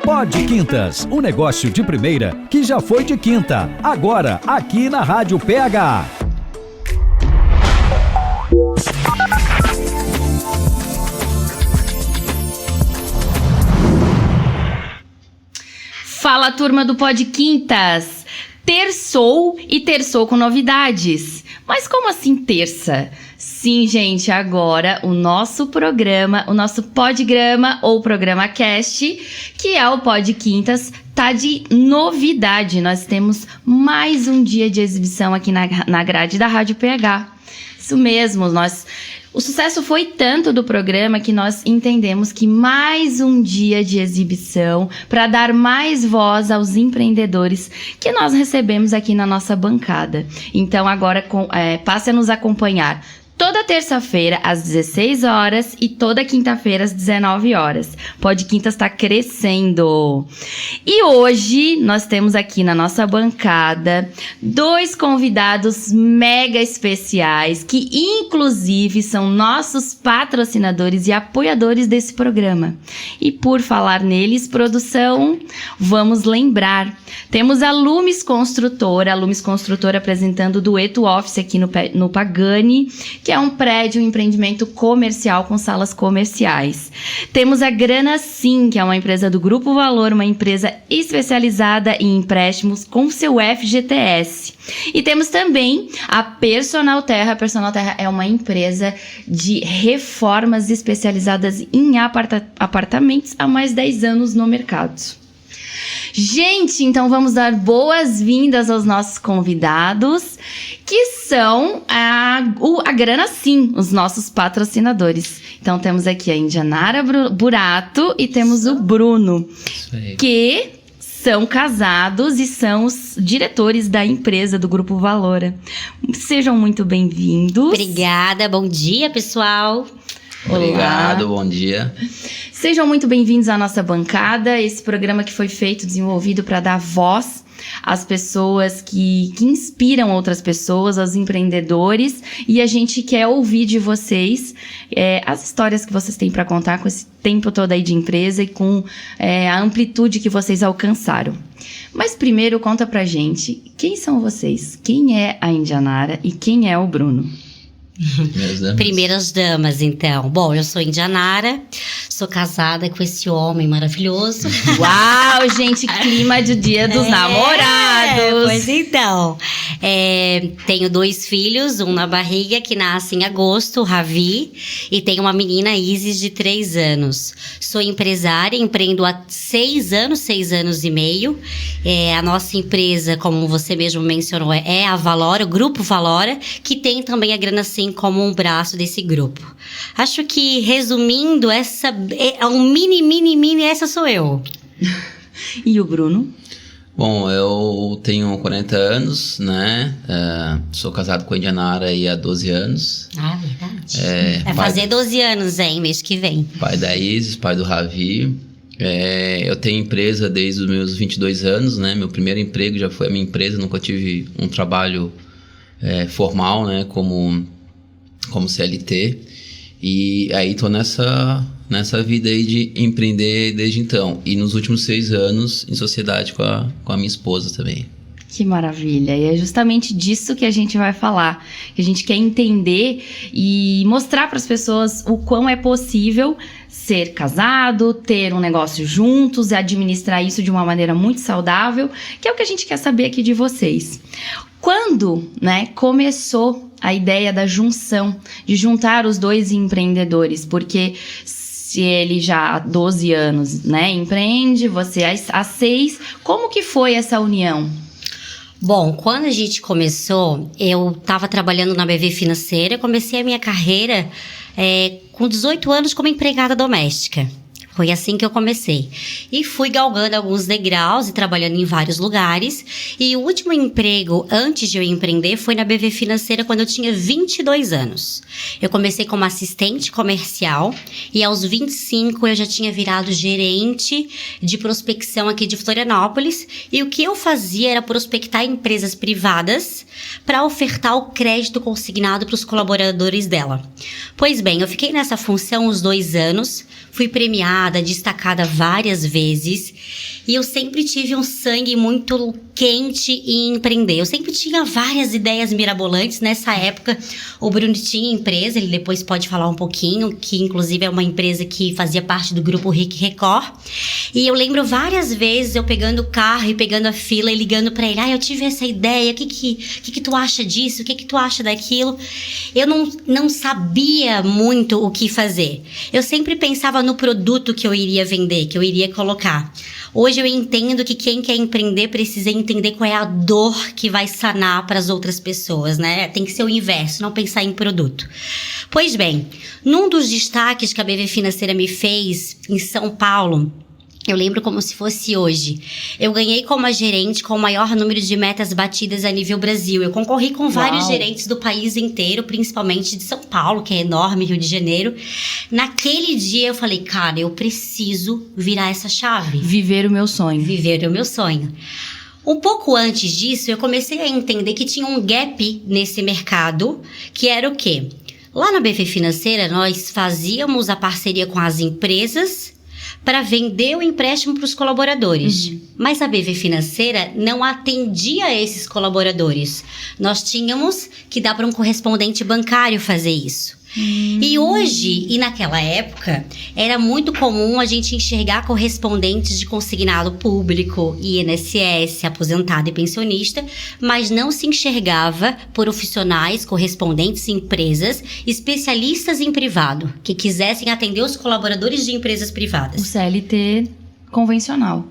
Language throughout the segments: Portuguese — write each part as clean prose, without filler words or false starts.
Pod Quintas, um negócio de primeira que já foi de quinta, agora aqui na Rádio PH. Fala, turma do Pod Quintas! Terçou e terçou com novidades. Mas como assim terça? Sim, gente, agora o nosso programa, o nosso Podgrama ou Programa Cast, que é o Pod Quintas, tá de novidade. Nós temos mais um dia de exibição aqui na grade da Rádio PH. Isso mesmo, o sucesso foi tanto do programa que nós entendemos que mais um dia de exibição para dar mais voz aos empreendedores que nós recebemos aqui na nossa bancada. Então agora passe a nos acompanhar toda terça-feira às 16 horas e toda quinta-feira às 19 horas. Pod Quintas está crescendo. E hoje nós temos aqui na nossa bancada 2 convidados mega especiais que inclusive são nossos patrocinadores e apoiadores desse programa. E por falar neles, produção, vamos lembrar. Temos a Lumes Construtora apresentando o Dueto Office aqui no Pagani, que é um prédio, um empreendimento comercial com salas comerciais. Temos a Grana Sim, que é uma empresa do Grupo Valor, uma empresa especializada em empréstimos com seu FGTS. E temos também a Personal Terra. A Personal Terra é uma empresa de reformas especializadas em apartamentos há mais de 10 anos no mercado. Gente, então vamos dar boas-vindas aos nossos convidados, que são a Grana Sim, os nossos patrocinadores. Então temos aqui a Indianara Burato e temos o Bruno, que são casados e são os diretores da empresa do Grupo Valora. Sejam muito bem-vindos. Obrigada, bom dia, pessoal. Obrigado, bom dia. Sejam muito bem-vindos à nossa bancada, esse programa que foi feito, desenvolvido para dar voz às pessoas que inspiram outras pessoas, aos empreendedores, e a gente quer ouvir de vocês as histórias que vocês têm para contar com esse tempo todo aí de empresa e com a amplitude que vocês alcançaram. Mas primeiro conta pra gente, quem são vocês? Quem é a Indianara e quem é o Bruno? Primeiras damas, então. Bom, eu sou Indianara, sou casada com esse homem maravilhoso. Uau, gente, clima de Dia dos Namorados! Pois então. Tenho 2 filhos, um na barriga, que nasce em agosto, o Ravi, e tenho uma menina, Isis, de 3 anos. Sou empresária, empreendo há 6 anos e meio. A nossa empresa, como você mesmo mencionou, é a Valora, o Grupo Valora, que tem também a Grana Sim como um braço desse grupo. Acho que, resumindo, essa é um mini, essa sou eu. E o Bruno? Bom, eu tenho 40 anos, né? Sou casado com a Indianara aí há 12 anos. Ah, verdade. Vai fazer 12 anos, mês que vem. Pai da Isis, pai do Ravi. Eu tenho empresa desde os meus 22 anos, né? Meu primeiro emprego já foi a minha empresa, nunca tive um trabalho formal, né? Como CLT. E aí tô nessa vida aí de empreender desde então. E nos últimos 6 anos em sociedade com a minha esposa também. Que maravilha! E é justamente disso que a gente vai falar. Que a gente quer entender e mostrar para as pessoas o quão é possível ser casado, ter um negócio juntos e administrar isso de uma maneira muito saudável, que é o que a gente quer saber aqui de vocês. Quando, começou a ideia da junção, de juntar os 2 empreendedores? Porque se ele já há 12 anos, empreende, você há 6, como que foi essa união? Bom, quando a gente começou, eu estava trabalhando na BV Financeira, comecei a minha carreira com 18 anos como empregada doméstica. Foi assim que eu comecei. E fui galgando alguns degraus e trabalhando em vários lugares. E o último emprego, antes de eu empreender, foi na BV Financeira, quando eu tinha 22 anos. Eu comecei como assistente comercial e aos 25 eu já tinha virado gerente de prospecção aqui de Florianópolis. E o que eu fazia era prospectar empresas privadas para ofertar o crédito consignado para os colaboradores dela. Pois bem, eu fiquei nessa função uns 2 anos, fui premiada premiada, destacada várias vezes. E eu sempre tive um sangue muito quente em empreender. Eu sempre tinha várias ideias mirabolantes. Nessa época, o Bruno tinha empresa, ele depois pode falar um pouquinho, que inclusive é uma empresa que fazia parte do grupo Rick Record. E eu lembro várias vezes eu pegando o carro e pegando a fila e ligando pra ele. Eu tive essa ideia, o que tu acha disso? O que tu acha daquilo? Eu não sabia muito o que fazer. Eu sempre pensava no produto que eu iria vender, que eu iria colocar. Hoje eu entendo que quem quer empreender precisa entender qual é a dor que vai sanar para as outras pessoas, né? Tem que ser o inverso, não pensar em produto. Pois bem, num dos destaques que a BV Financeira me fez em São Paulo, eu lembro como se fosse hoje. Eu ganhei como a gerente com o maior número de metas batidas a nível Brasil. Eu concorri com vários gerentes do país inteiro, principalmente de São Paulo, que é enorme, Rio de Janeiro. Naquele dia eu falei, cara, eu preciso virar essa chave. Viver o meu sonho. Viver o meu sonho. Um pouco antes disso, eu comecei a entender que tinha um gap nesse mercado, que era o quê? Lá na BV Financeira, nós fazíamos a parceria com as empresas para vender o empréstimo para os colaboradores. Mas a BV Financeira não atendia esses colaboradores. Nós tínhamos que dar para um correspondente bancário fazer isso. E hoje, e naquela época, era muito comum a gente enxergar correspondentes de consignado público, INSS, aposentado e pensionista, mas não se enxergava profissionais, correspondentes em empresas, especialistas em privado, que quisessem atender os colaboradores de empresas privadas. O CLT convencional.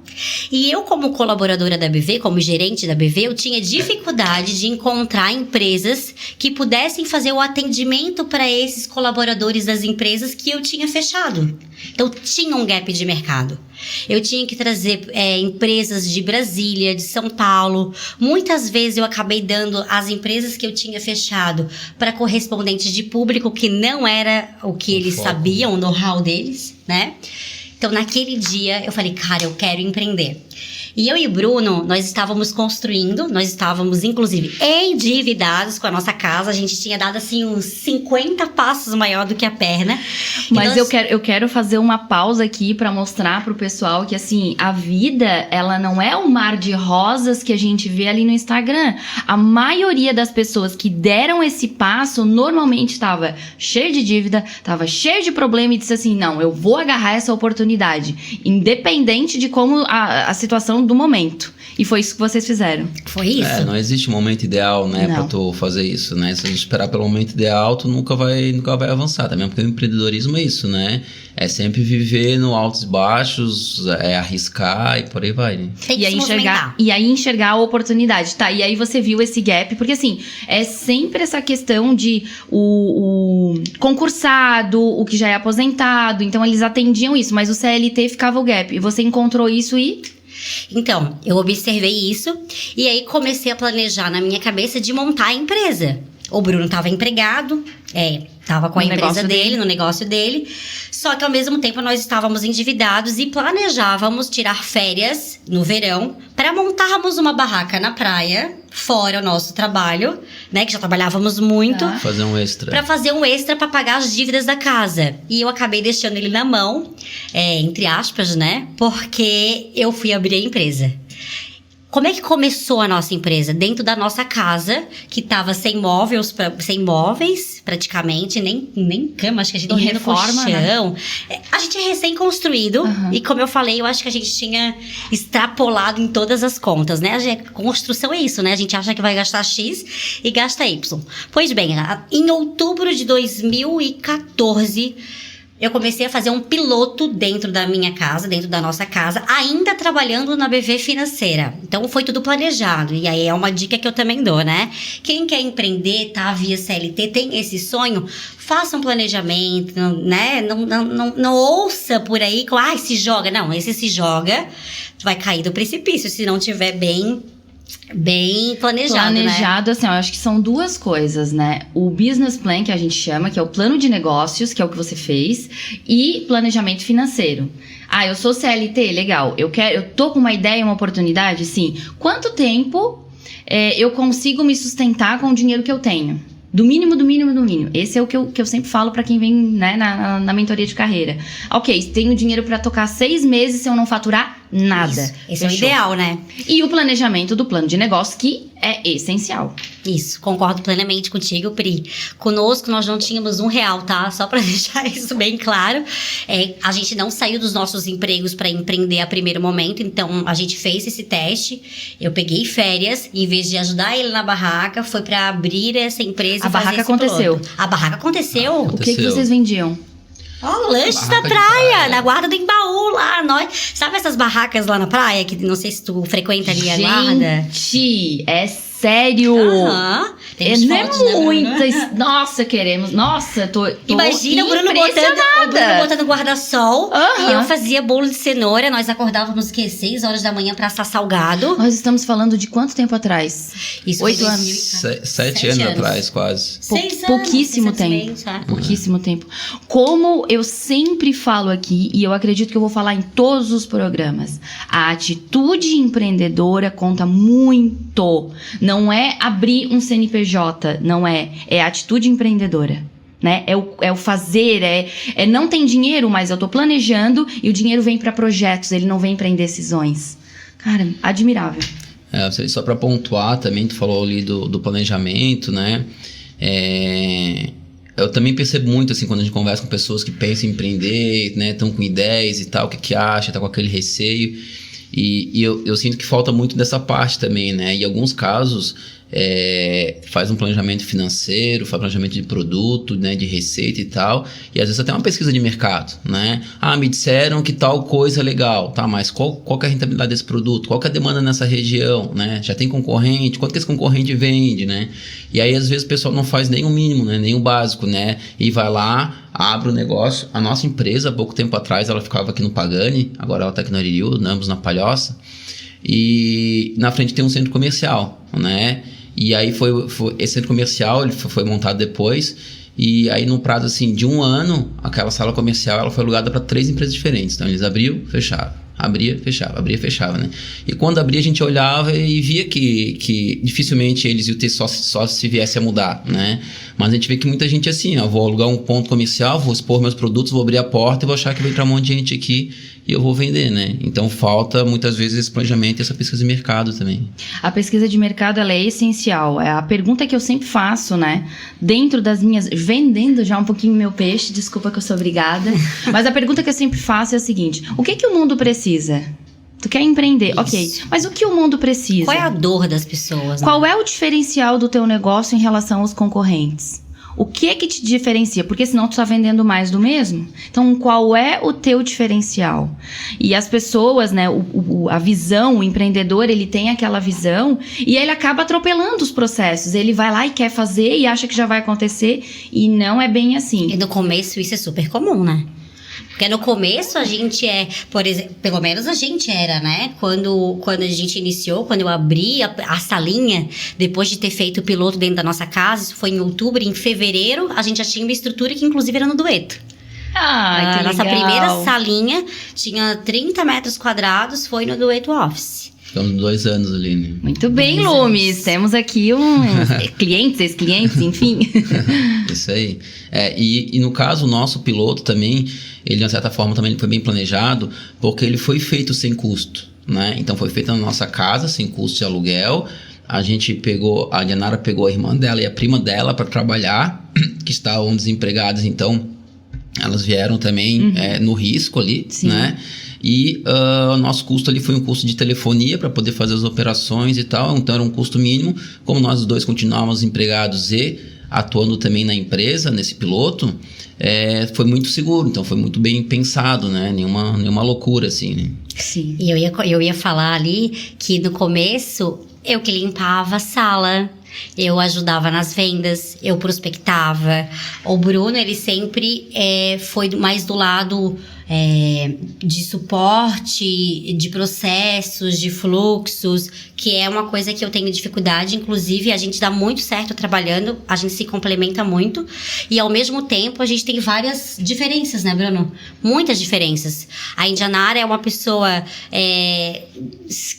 E eu, como colaboradora da BV, como gerente da BV, eu tinha dificuldade de encontrar empresas que pudessem fazer o atendimento para esses colaboradores das empresas que eu tinha fechado. Então, tinha um gap de mercado. Eu tinha que trazer empresas de Brasília, de São Paulo. Muitas vezes eu acabei dando as empresas que eu tinha fechado para correspondentes de público que não era o que eles sabiam, o know-how deles, né? Então, naquele dia, eu falei, cara, eu quero empreender. E eu e o Bruno, nós estávamos construindo, nós estávamos, inclusive, endividados com a nossa casa. A gente tinha dado, assim, uns 50 passos maior do que a perna. Mas eu quero fazer uma pausa aqui para mostrar pro pessoal que, assim, a vida, ela não é um mar de rosas que a gente vê ali no Instagram. A maioria das pessoas que deram esse passo, normalmente estava cheio de dívida, estava cheio de problema e disse assim, não, eu vou agarrar essa oportunidade, independente de como a situação do momento. E foi isso que vocês fizeram. Foi isso? Não existe um momento ideal, né, pra tu fazer isso, né? Se a gente esperar pelo momento ideal, tu nunca vai avançar também, porque o empreendedorismo é isso, né? É sempre viver no altos e baixos, arriscar e por aí vai, né? Tem que e aí enxergar a oportunidade. Tá, e aí você viu esse gap, porque assim, é sempre essa questão de o concursado, o que já é aposentado, então eles atendiam isso, mas o CLT ficava o gap. E você encontrou isso e... Então, eu observei isso e aí comecei a planejar na minha cabeça de montar a empresa. O Bruno estava empregado, estava com a empresa dele, no negócio dele. Só que ao mesmo tempo nós estávamos endividados e planejávamos tirar férias no verão para montarmos uma barraca na praia, fora o nosso trabalho, né? Que já trabalhávamos muito. Fazer um extra. Para fazer um extra para pagar as dívidas da casa. E eu acabei deixando ele na mão, entre aspas, né? Porque eu fui abrir a empresa. Como é que começou a nossa empresa? Dentro da nossa casa, que estava sem móveis praticamente, nem cama, acho que a gente tinha reforma, colchão. Né? A gente é recém-construído e como eu falei, eu acho que a gente tinha extrapolado em todas as contas, né? A construção é isso, né? A gente acha que vai gastar X e gasta Y. Pois bem, em outubro de 2014... eu comecei a fazer um piloto dentro da minha casa, dentro da nossa casa, ainda trabalhando na BV Financeira. Então, foi tudo planejado. E aí, é uma dica que eu também dou, né? Quem quer empreender, tá via CLT, tem esse sonho, faça um planejamento, né? Não ouça por aí, se joga. Não, esse se joga, vai cair do precipício, se não tiver bem planejado, né? Assim, eu acho que são duas coisas, né? O business plan, que a gente chama, que é o plano de negócios, que é o que você fez, e planejamento financeiro. Eu sou CLT, legal. Eu tô com uma ideia, uma oportunidade, sim. Quanto tempo eu consigo me sustentar com o dinheiro que eu tenho? Do mínimo, do mínimo, do mínimo. Esse é o que eu sempre falo pra quem vem, né, na mentoria de carreira. Ok, tenho dinheiro pra tocar 6 meses se eu não faturar nada. Isso. Esse é o ideal, né? E o planejamento do plano de negócio, que é essencial. Isso, concordo plenamente contigo, Pri. Conosco nós não tínhamos R$1, tá? Só pra deixar isso bem claro. A gente não saiu dos nossos empregos pra empreender a primeiro momento, então a gente fez esse teste. Eu peguei férias, em vez de ajudar ele na barraca, foi pra abrir essa empresa. A barraca aconteceu. Piloto. A barraca aconteceu? O que vocês vendiam? Lanches da praia, na Guarda do Embaú, lá. Sabe essas barracas lá na praia, que não sei se tu frequenta ali a guarda? Gente, é sério. Temos fotos, é muitas. Nossa, queremos. Nossa, tô imagina o Bruno botando guarda-sol. E eu fazia bolo de cenoura. Nós acordávamos, 6 horas da manhã pra assar salgado. Nós estamos falando de quanto tempo atrás? Isso, 8 anos. 7 anos atrás, quase. 6 anos. Pouquíssimo tempo. Pouquíssimo tempo. Como eu sempre falo aqui, e eu acredito que eu vou falar em todos os programas, a atitude empreendedora conta muito. Não é abrir um CNPJ, não é. É a atitude empreendedora, né? É o fazer, não tem dinheiro, mas eu tô planejando e o dinheiro vem para projetos, ele não vem para indecisões. Cara, admirável. Só para pontuar também, tu falou ali do planejamento, né? Eu também percebo muito, assim, quando a gente conversa com pessoas que pensam em empreender, né? Estão com ideias e tal, o que acha, tá com aquele receio. E eu sinto que falta muito dessa parte também, né? Em alguns casos, faz um planejamento financeiro, faz planejamento de produto, né? De receita e tal. E às vezes até uma pesquisa de mercado, né? Me disseram que tal coisa é legal, tá? Mas qual que é a rentabilidade desse produto? Qual que é a demanda nessa região, né? Já tem concorrente? Quanto que esse concorrente vende, né? E aí às vezes o pessoal não faz nem o mínimo, né? Nem o básico, né? E vai lá, abre o negócio. A nossa empresa, há pouco tempo atrás, ela ficava aqui no Pagani, agora ela está aqui no Aririu, ambos na Palhoça. E na frente tem um centro comercial, né? E aí esse centro comercial, ele foi montado depois. E aí no prazo assim, de 1 ano, aquela sala comercial ela foi alugada para 3 empresas diferentes. Então eles abriam, fechavam. Abria, fechava, né? E quando abria, a gente olhava e via que dificilmente eles iam ter só se viesse a mudar, né? Mas a gente vê que muita gente é assim, vou alugar um ponto comercial, vou expor meus produtos, vou abrir a porta e vou achar que vai entrar um monte de gente aqui e eu vou vender, né? Então falta muitas vezes esse planejamento e essa pesquisa de mercado também. A pesquisa de mercado, ela é essencial. É a pergunta que eu sempre faço, né? Dentro das minhas... Vendendo já um pouquinho meu peixe, desculpa que eu sou obrigada. Mas a pergunta que eu sempre faço é a seguinte: o que o mundo precisa? Tu quer empreender, isso. Ok. Mas o que o mundo precisa? Qual é a dor das pessoas? Né? Qual é o diferencial do teu negócio em relação aos concorrentes? O que te diferencia? Porque senão tu tá vendendo mais do mesmo. Então, qual é o teu diferencial? E as pessoas, né, a visão, o empreendedor, ele tem aquela visão e ele acaba atropelando os processos. Ele vai lá e quer fazer e acha que já vai acontecer e não é bem assim. E no começo isso é super comum, né? Porque no começo a gente por exemplo, pelo menos a gente era, né? Quando a gente iniciou, quando eu abri a salinha, depois de ter feito o piloto dentro da nossa casa, isso foi em outubro, em fevereiro, a gente já tinha uma estrutura que inclusive era no Dueto. Que nossa legal. Primeira salinha tinha 30 metros quadrados, foi no Dueto Office. Ficamos 2 anos ali, né? Muito bem, Lumes. Temos aqui clientes, ex-clientes, enfim. Isso aí. E no caso, o nosso piloto também, ele de uma certa forma também foi bem planejado, porque ele foi feito sem custo, né? Então foi feito na nossa casa, sem custo de aluguel. A Yanara pegou a irmã dela e a prima dela para trabalhar, que estavam desempregadas, então elas vieram também no risco ali, sim, né? E o nosso custo ali foi um custo de telefonia para poder fazer as operações e tal, então era um custo mínimo. Como nós os dois continuávamos empregados e atuando também na empresa, nesse piloto, foi muito seguro, então foi muito bem pensado, né? Nenhuma loucura assim, né? Sim. E eu ia falar ali que no começo eu que limpava a sala, eu ajudava nas vendas, eu prospectava. O Bruno, ele sempre foi mais do lado de suporte, de processos, de fluxos, que é uma coisa que eu tenho dificuldade. Inclusive, a gente dá muito certo trabalhando, a gente se complementa muito. E, ao mesmo tempo, a gente tem várias diferenças, né, Bruno? Muitas diferenças. A Indianara é uma pessoa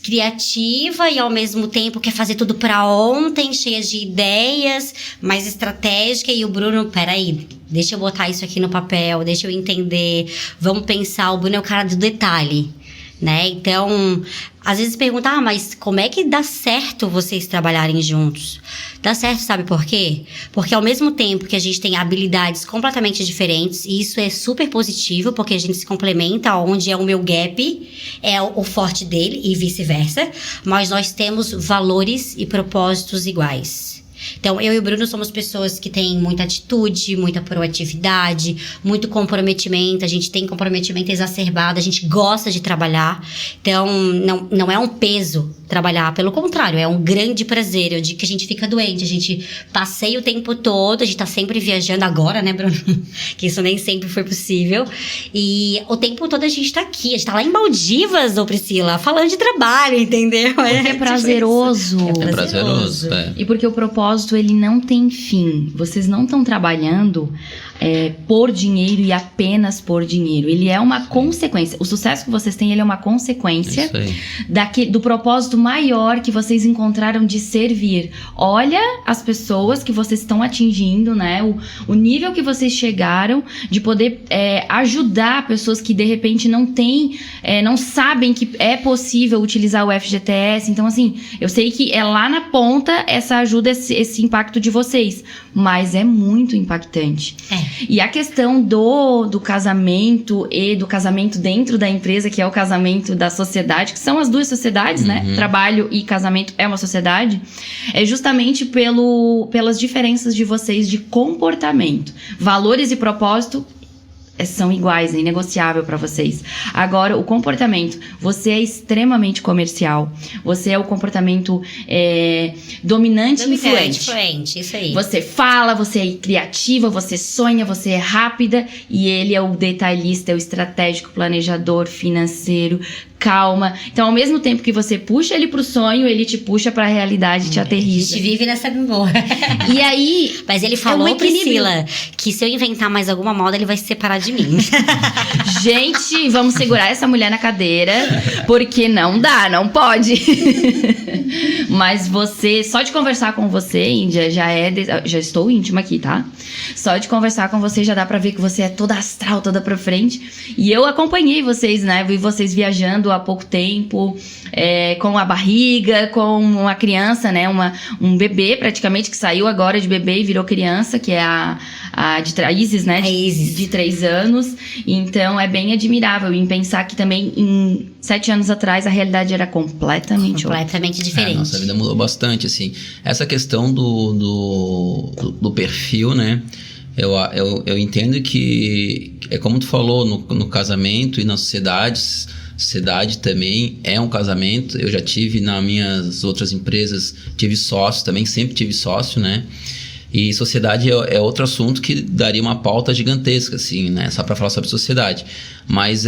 criativa e, ao mesmo tempo, quer fazer tudo pra ontem, cheia de ideias, mais estratégica. E o Bruno, peraí, deixa eu botar isso aqui no papel, deixa eu entender, vamos pensar, o Bruno é o cara do detalhe, né? Então, às vezes perguntam, mas como é que dá certo vocês trabalharem juntos? Dá certo, sabe por quê? Porque ao mesmo tempo que a gente tem habilidades completamente diferentes, e isso é super positivo, porque a gente se complementa, onde é o meu gap, é o forte dele e vice-versa, mas nós temos valores e propósitos iguais. Então, eu e o Bruno somos pessoas que têm muita atitude, muita proatividade, muito comprometimento. A gente tem comprometimento exacerbado, a gente gosta de trabalhar. Então, não é um peso trabalhar, pelo contrário, é um grande prazer. Eu digo que a gente fica doente, a gente passeia o tempo todo, a gente tá sempre viajando agora, né, Bruno? Que isso nem sempre foi possível. E o tempo todo a gente tá aqui, a gente tá lá em Maldivas, ô Priscila, falando de trabalho, entendeu? Porque é prazeroso. É prazeroso, E porque o propósito, ele não tem fim. Vocês não estão trabalhando por dinheiro e apenas por dinheiro. Ele é uma consequência. O sucesso que vocês têm, ele é uma consequência do propósito maior que vocês encontraram de servir. Olha as pessoas que vocês estão atingindo, né? O nível que vocês chegaram de poder ajudar pessoas que de repente não sabem que é possível utilizar o FGTS. Então, assim, eu sei que é lá na ponta essa ajuda, esse impacto de vocês, mas é muito impactante. E a questão do casamento e do casamento dentro da empresa, que é o casamento da sociedade, que são as duas sociedades, né? Trabalho e casamento é uma sociedade, é justamente pelas diferenças de vocês de comportamento. Valores e propósito são iguais, é inegociável para vocês. Agora, o comportamento, você é extremamente comercial. Você é o comportamento dominante e influente. Isso aí. Você fala, você é criativa, você sonha, você é rápida. E ele é o detalhista, é o estratégico, planejador, financeiro, calma. Então, ao mesmo tempo que você puxa ele pro sonho, ele te puxa pra realidade, te aterriza. A gente vive nessa memória. E aí... Mas ele falou, Priscila, que se eu inventar mais alguma moda, ele vai se separar de mim. Gente, vamos segurar essa mulher na cadeira, porque não dá, não pode. Mas você, só de conversar com você, Índia, já estou íntima aqui, tá? Só de conversar com você já dá pra ver que você é toda astral, toda pra frente. E eu acompanhei vocês, né? Vi vocês viajando há pouco tempo, com a barriga, com uma criança, né? Um bebê, praticamente, que saiu agora de bebê e virou criança, que é a Isis, né? A Isis. De 3 anos. Então, é bem admirável em pensar que também, em 7 anos atrás, a realidade era completamente diferente. Nossa vida mudou bastante, assim. Essa questão do perfil, né? Eu entendo que, como tu falou, no casamento e na sociedade também é um casamento. Eu já tive nas minhas outras empresas, tive sócio também, sempre tive sócio, né? E sociedade é outro assunto que daria uma pauta gigantesca, assim, né? Só para falar sobre sociedade. Mas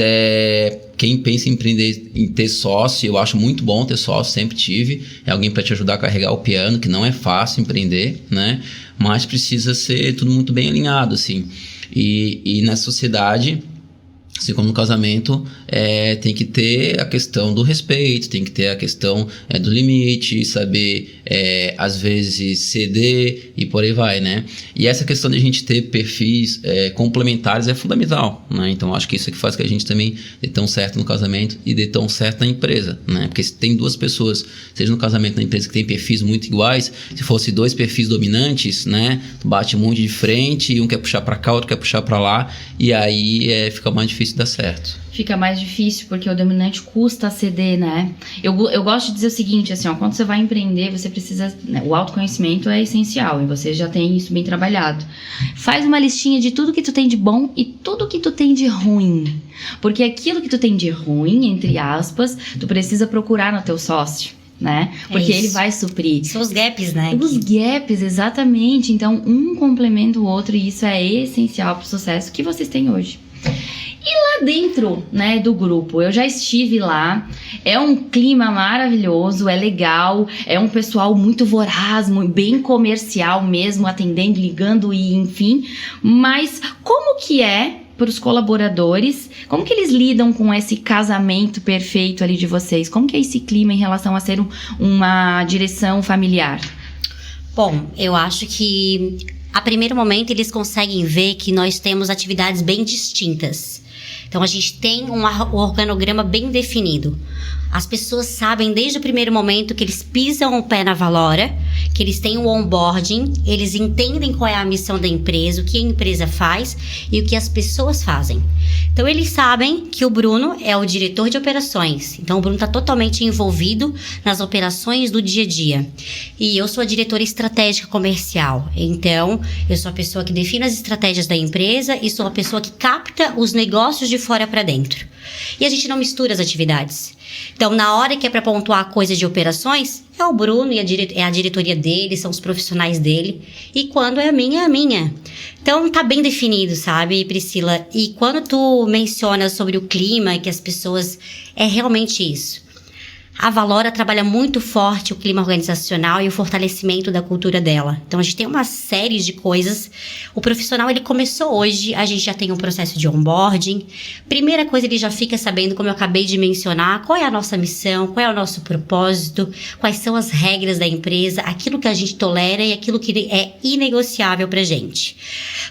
quem pensa em empreender, em ter sócio, eu acho muito bom ter sócio, sempre tive. É alguém para te ajudar a carregar o piano, que não é fácil empreender, né? Mas precisa ser tudo muito bem alinhado, assim. E na sociedade, assim como no casamento, tem que ter a questão do respeito, tem que ter a questão do limite, saber, às vezes, ceder e por aí vai, né? E essa questão de a gente ter perfis complementares é fundamental, né? Então, acho que isso é que faz que a gente também dê tão certo no casamento e dê tão certo na empresa, né? Porque se tem duas pessoas, seja no casamento ou na empresa, que tem perfis muito iguais, se fosse 2 perfis dominantes, né? Tu bate um monte de frente e um quer puxar pra cá, outro quer puxar pra lá, e aí fica mais difícil dar certo. Fica mais difícil, porque o dominante custa ceder, né? Eu gosto de dizer o seguinte, assim, ó, quando você vai empreender, você precisa... Né, o autoconhecimento é essencial, e você já tem isso bem trabalhado. Faz uma listinha de tudo que tu tem de bom e tudo que tu tem de ruim. Porque aquilo que tu tem de ruim, entre aspas, tu precisa procurar no teu sócio, né? Porque ele vai suprir. São os gaps, né? Os gaps, exatamente. Então, um complementa o outro, e isso é essencial pro sucesso que vocês têm hoje. Lá dentro, né, do grupo, eu já estive lá, é um clima maravilhoso, é legal, é um pessoal muito voraz, bem comercial mesmo, atendendo, ligando e enfim, mas como que é para os colaboradores, como que eles lidam com esse casamento perfeito ali de vocês? Como que é esse clima em relação a ser uma direção familiar? Bom, eu acho que a primeiro momento eles conseguem ver que nós temos atividades bem distintas. Então, a gente tem um organograma bem definido. As pessoas sabem desde o primeiro momento que eles pisam o pé na Valora, que eles têm o onboarding, eles entendem qual é a missão da empresa, o que a empresa faz e o que as pessoas fazem. Então, eles sabem que o Bruno é o diretor de operações. Então, o Bruno está totalmente envolvido nas operações do dia a dia. E eu sou a diretora estratégica comercial. Então, eu sou a pessoa que define as estratégias da empresa e sou a pessoa que capta os negócios de fora para dentro. E a gente não mistura as atividades. Então, na hora que é para pontuar coisas de operações, é o Bruno e é a diretoria dele, são os profissionais dele. E quando é a minha, é a minha. Então, tá bem definido, sabe, Priscila? E quando tu mencionas sobre o clima, que as pessoas... É realmente isso. A Valora trabalha muito forte o clima organizacional e o fortalecimento da cultura dela. Então, a gente tem uma série de coisas. O profissional, ele começou hoje, a gente já tem um processo de onboarding. Primeira coisa, ele já fica sabendo, como eu acabei de mencionar, qual é a nossa missão, qual é o nosso propósito, quais são as regras da empresa, aquilo que a gente tolera e aquilo que é inegociável pra gente.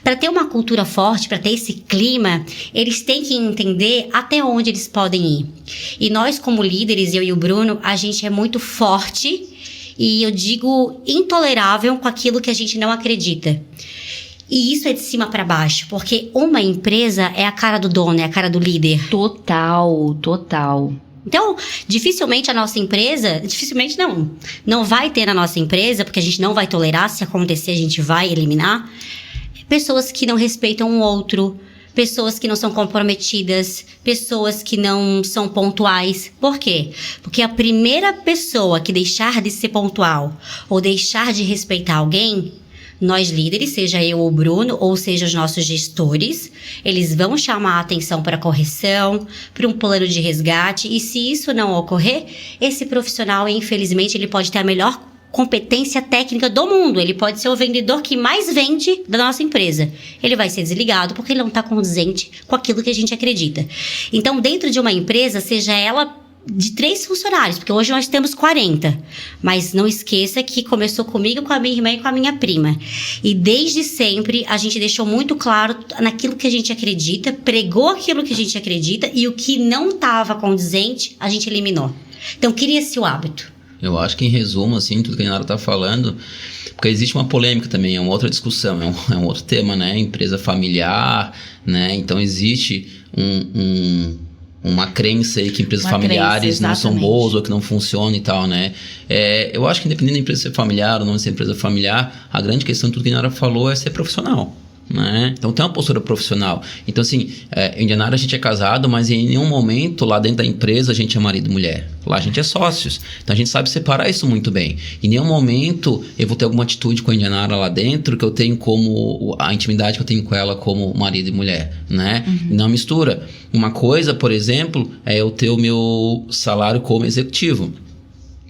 Para ter uma cultura forte, para ter esse clima, eles têm que entender até onde eles podem ir. E nós, como líderes, eu e o Bruno, a gente é muito forte e eu digo intolerável com aquilo que a gente não acredita. E isso é de cima para baixo, porque uma empresa é a cara do dono, é a cara do líder. Total. Então, dificilmente a nossa empresa, não vai ter na nossa empresa, porque a gente não vai tolerar, se acontecer a gente vai eliminar, pessoas que não respeitam o outro, pessoas que não são comprometidas, pessoas que não são pontuais. Por quê? Porque a primeira pessoa que deixar de ser pontual ou deixar de respeitar alguém, nós líderes, seja eu ou o Bruno, ou seja os nossos gestores, eles vão chamar a atenção para correção, para um plano de resgate, e se isso não ocorrer, esse profissional, infelizmente, ele pode ter a melhor competência técnica do mundo. Ele pode ser o vendedor que mais vende da nossa empresa. Ele vai ser desligado porque ele não está condizente com aquilo que a gente acredita. Então, dentro de uma empresa, seja ela de 3 funcionários, porque hoje nós temos 40. Mas não esqueça que começou comigo, com a minha irmã e com a minha prima. E desde sempre a gente deixou muito claro naquilo que a gente acredita, pregou aquilo que a gente acredita e o que não estava condizente, a gente eliminou. Então, cria-se o hábito. Eu acho que, em resumo, assim, tudo que a Inara está falando, porque existe uma polêmica também, é uma outra discussão, é um outro tema, né? Empresa familiar, né? Então, existe uma crença aí que empresas familiares não são boas ou que não funcionam e tal, né? Eu acho que, independente da empresa ser familiar ou não ser empresa familiar, a grande questão de tudo que a Inara falou é ser profissional. Né? Então tem uma postura profissional. Então assim, em Indianara a gente é casado, mas em nenhum momento lá dentro da empresa a gente é marido e mulher. Lá a gente é sócios. Então a gente sabe separar isso muito bem. Em nenhum momento eu vou ter alguma atitude com a Indianara lá dentro que eu tenho como a intimidade que eu tenho com ela como marido e mulher, né? Não mistura. Uma coisa, por exemplo, é eu ter o meu salário como executivo.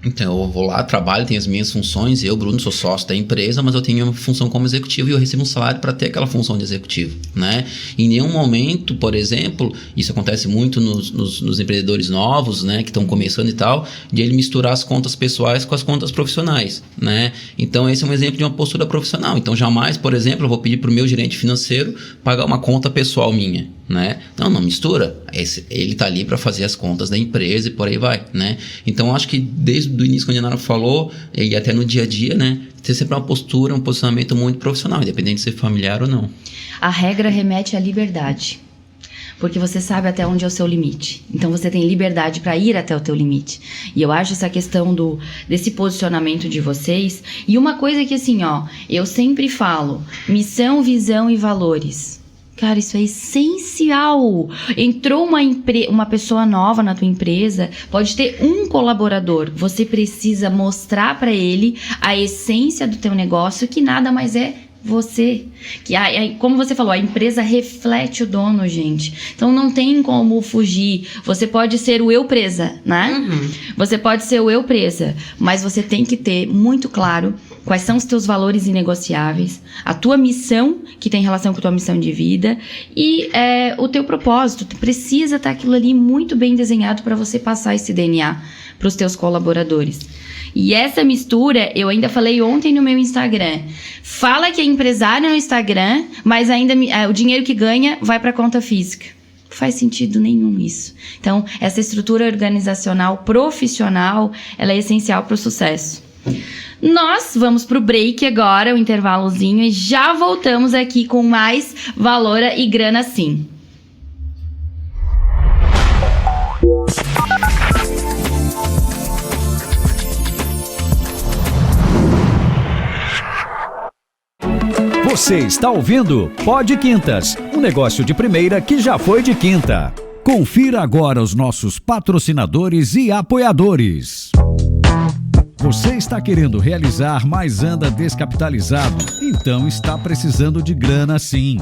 Então eu vou lá, trabalho, tenho as minhas funções, eu, Bruno, sou sócio da empresa, mas eu tenho uma função como executivo e eu recebo um salário para ter aquela função de executivo, né? Em nenhum momento, por exemplo, isso acontece muito nos empreendedores novos, né, que estão começando e tal, de ele misturar as contas pessoais com as contas profissionais, né? Então esse é um exemplo de uma postura profissional. Então jamais, por exemplo, eu vou pedir para o meu gerente financeiro pagar uma conta pessoal minha, né? Não mistura. Ele tá ali para fazer as contas da empresa e por aí vai, né? Então acho que desde o início, quando a Inara falou, e até no dia a dia, né? Ter sempre uma postura, um posicionamento muito profissional, independente de ser familiar ou não. A regra remete à liberdade. Porque você sabe até onde é o seu limite. Então você tem liberdade para ir até o teu limite. E eu acho essa questão desse posicionamento de vocês. E uma coisa que assim, eu sempre falo: missão, visão e valores. Cara, isso é essencial. Entrou uma pessoa nova na tua empresa, pode ter um colaborador. Você precisa mostrar para ele a essência do teu negócio, que nada mais é você. Como você falou, a empresa reflete o dono, gente. Então não tem como fugir. Você pode ser o eu presa, né? Você pode ser o eu presa, mas você tem que ter muito claro quais são os teus valores inegociáveis, a tua missão, que tem relação com a tua missão de vida, e o teu propósito. Precisa estar aquilo ali muito bem desenhado para você passar esse DNA para os teus colaboradores. E essa mistura, eu ainda falei ontem no meu Instagram. Fala que é empresário no Instagram, mas ainda o dinheiro que ganha vai para conta física. Não faz sentido nenhum isso. Então, essa estrutura organizacional profissional, ela é essencial para o sucesso. Nós vamos pro break agora, o intervalozinho, e já voltamos aqui com mais Valora e Grana Sim. Você está ouvindo Pod Quintas, um negócio de primeira que já foi de quinta. Confira agora os nossos patrocinadores e apoiadores. Você está querendo realizar, mas anda descapitalizado? Então está precisando de Grana Sim.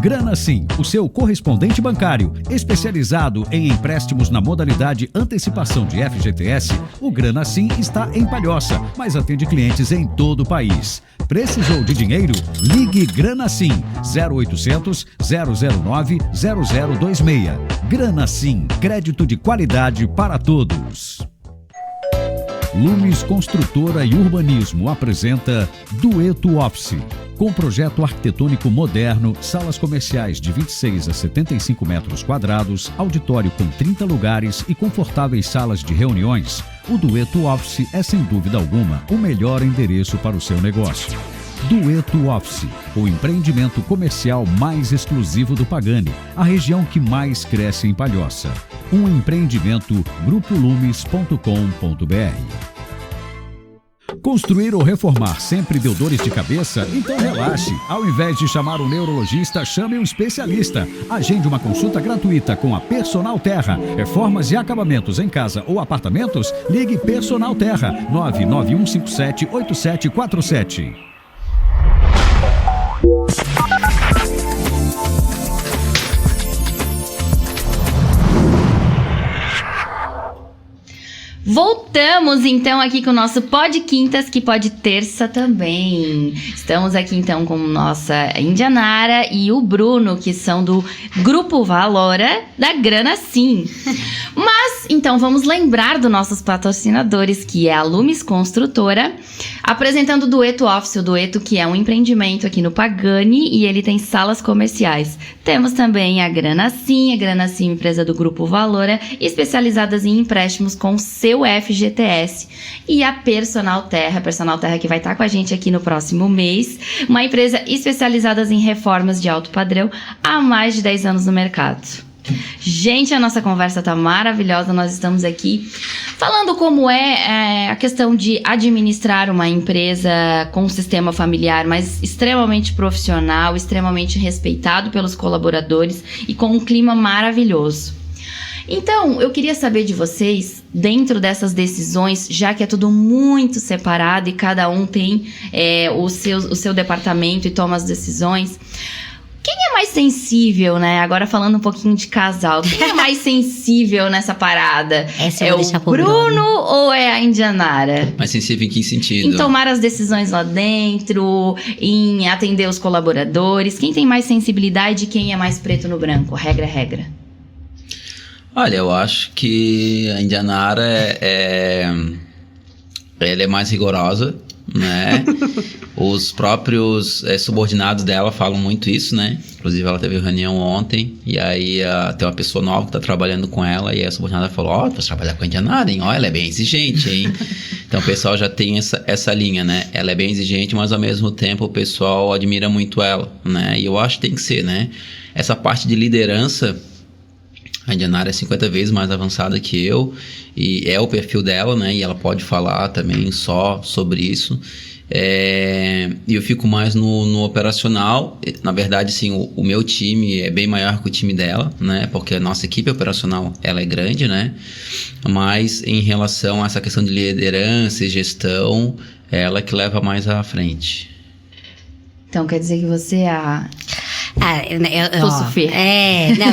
Grana Sim, o seu correspondente bancário, especializado em empréstimos na modalidade antecipação de FGTS, o Grana Sim está em Palhoça, mas atende clientes em todo o país. Precisou de dinheiro? Ligue Grana Sim, 0800 009 0026. Grana Sim, crédito de qualidade para todos. Lumes Construtora e Urbanismo apresenta Dueto Office. Com projeto arquitetônico moderno, salas comerciais de 26 a 75 metros quadrados, auditório com 30 lugares e confortáveis salas de reuniões, o Dueto Office é sem dúvida alguma o melhor endereço para o seu negócio. Dueto Office, o empreendimento comercial mais exclusivo do Pagani, a região que mais cresce em Palhoça. Um empreendimento grupolumes.com.br. Construir ou reformar sempre deu dores de cabeça? Então relaxe. Ao invés de chamar um neurologista, chame um especialista. Agende uma consulta gratuita com a Personal Terra. Reformas e acabamentos em casa ou apartamentos? Ligue Personal Terra, 991578747. Voltamos então aqui com o nosso Pod Quintas, que pode terça também. Estamos aqui então com nossa Indianara e o Bruno, que são do Grupo Valora da Grana Sim. Mas então vamos lembrar dos nossos patrocinadores, que é a Lumes Construtora, apresentando o Dueto Office, o Dueto que é um empreendimento aqui no Pagani e ele tem salas comerciais. Temos também a Grana Sim, empresa do Grupo Valora, especializadas em empréstimos com seu FGTS, e a Personal Terra que vai estar com a gente aqui no próximo mês, uma empresa especializada em reformas de alto padrão há mais de 10 anos no mercado. Gente, a nossa conversa tá maravilhosa, nós estamos aqui falando como é a questão de administrar uma empresa com um sistema familiar, mas extremamente profissional, extremamente respeitado pelos colaboradores e com um clima maravilhoso. Então, eu queria saber de vocês, dentro dessas decisões, já que é tudo muito separado e cada um tem o seu departamento e toma as decisões, quem é mais sensível, né? Agora falando um pouquinho de casal, quem é mais sensível nessa parada? É o Bruno ou é a Indianara? Mais sensível em que sentido? Em tomar as decisões lá dentro, em atender os colaboradores. Quem tem mais sensibilidade e quem é mais preto no branco? Regra. Olha, eu acho que a Indianara ela é mais rigorosa, né? Os próprios subordinados dela falam muito isso, né? Inclusive ela teve reunião ontem e aí tem uma pessoa nova que tá trabalhando com ela e a subordinada falou, tu vai trabalhar com a Indianara, hein? Ela é bem exigente, hein? Então o pessoal já tem essa linha, né? Ela é bem exigente, mas ao mesmo tempo o pessoal admira muito ela, né? E eu acho que tem que ser, né? Essa parte de liderança, a Indianara é 50 vezes mais avançada que eu e é o perfil dela, né? E ela pode falar também só sobre isso. E eu fico mais no operacional. Na verdade, sim, o meu time é bem maior que o time dela, né? Porque a nossa equipe operacional, ela é grande, né? Mas em relação a essa questão de liderança e gestão, ela que leva mais à frente. Então quer dizer que você é Pulso firme.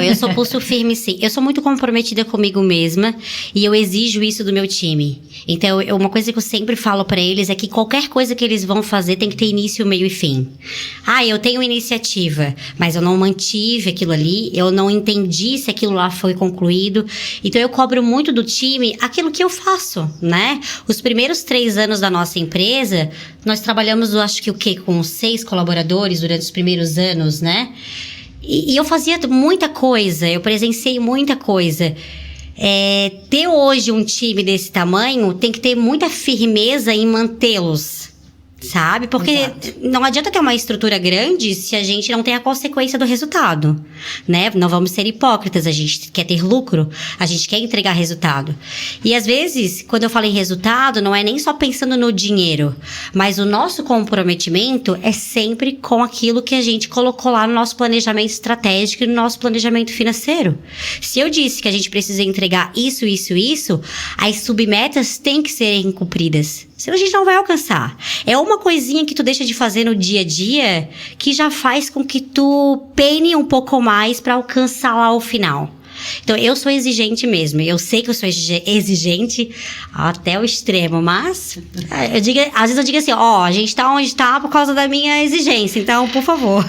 Eu sou pulso firme, sim. Eu sou muito comprometida comigo mesma e eu exijo isso do meu time. Então, uma coisa que eu sempre falo pra eles é que qualquer coisa que eles vão fazer tem que ter início, meio e fim. Eu tenho iniciativa, mas eu não mantive aquilo ali, eu não entendi se aquilo lá foi concluído. Então, eu cobro muito do time aquilo que eu faço, né? Os primeiros 3 anos da nossa empresa, nós trabalhamos, acho que com 6 colaboradores durante os primeiros anos, né? E eu fazia muita coisa, eu presenciei muita coisa. Ter hoje um time desse tamanho tem que ter muita firmeza em mantê-los, sabe? Porque Exato. Não adianta ter uma estrutura grande se a gente não tem a consequência do resultado, né? Não vamos ser hipócritas, a gente quer ter lucro, a gente quer entregar resultado. E às vezes, quando eu falo em resultado, não é nem só pensando no dinheiro, mas o nosso comprometimento é sempre com aquilo que a gente colocou lá no nosso planejamento estratégico e no nosso planejamento financeiro. Se eu disse que a gente precisa entregar isso, as submetas têm que serem cumpridas. Senão a gente não vai alcançar. É uma coisinha que tu deixa de fazer no dia a dia que já faz com que tu pene um pouco mais para alcançar lá o final. Então, eu sou exigente mesmo. Eu sei que eu sou exigente até o extremo, mas às vezes eu digo assim, a gente tá onde tá por causa da minha exigência, então, por favor.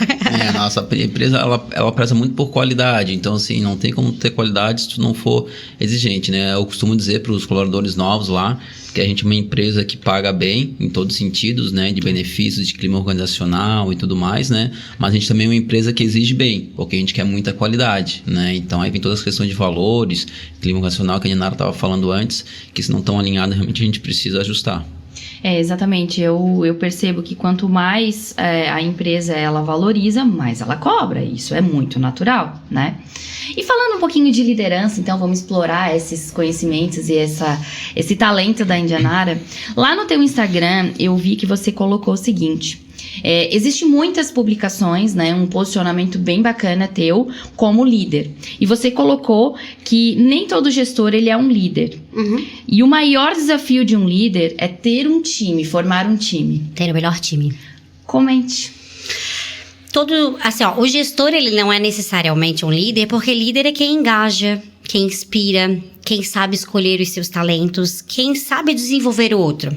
A nossa empresa, ela preza muito por qualidade, então, assim, não tem como ter qualidade se tu não for exigente, né? Eu costumo dizer para os colaboradores novos lá, que a gente é uma empresa que paga bem, em todos os sentidos, né? De benefícios, de clima organizacional e tudo mais, né? Mas a gente também é uma empresa que exige bem, porque a gente quer muita qualidade, né? Então, aí vem todas as questões de valores, clima organizacional que a Nara estava falando antes, que se não estão alinhados, realmente a gente precisa ajustar. Exatamente. Eu percebo que quanto mais a empresa ela valoriza, mais ela cobra. Isso é muito natural, né? E falando um pouquinho de liderança, então vamos explorar esses conhecimentos e esse talento da Indianara. Lá no teu Instagram, eu vi que você colocou o seguinte... Existem muitas publicações, né, um posicionamento bem bacana teu como líder. E você colocou que nem todo gestor ele é um líder. Uhum. E o maior desafio de um líder é ter um time, formar um time. Ter o melhor time. Comente. O gestor ele não é necessariamente um líder, porque líder é quem engaja, quem inspira, quem sabe escolher os seus talentos, quem sabe desenvolver o outro.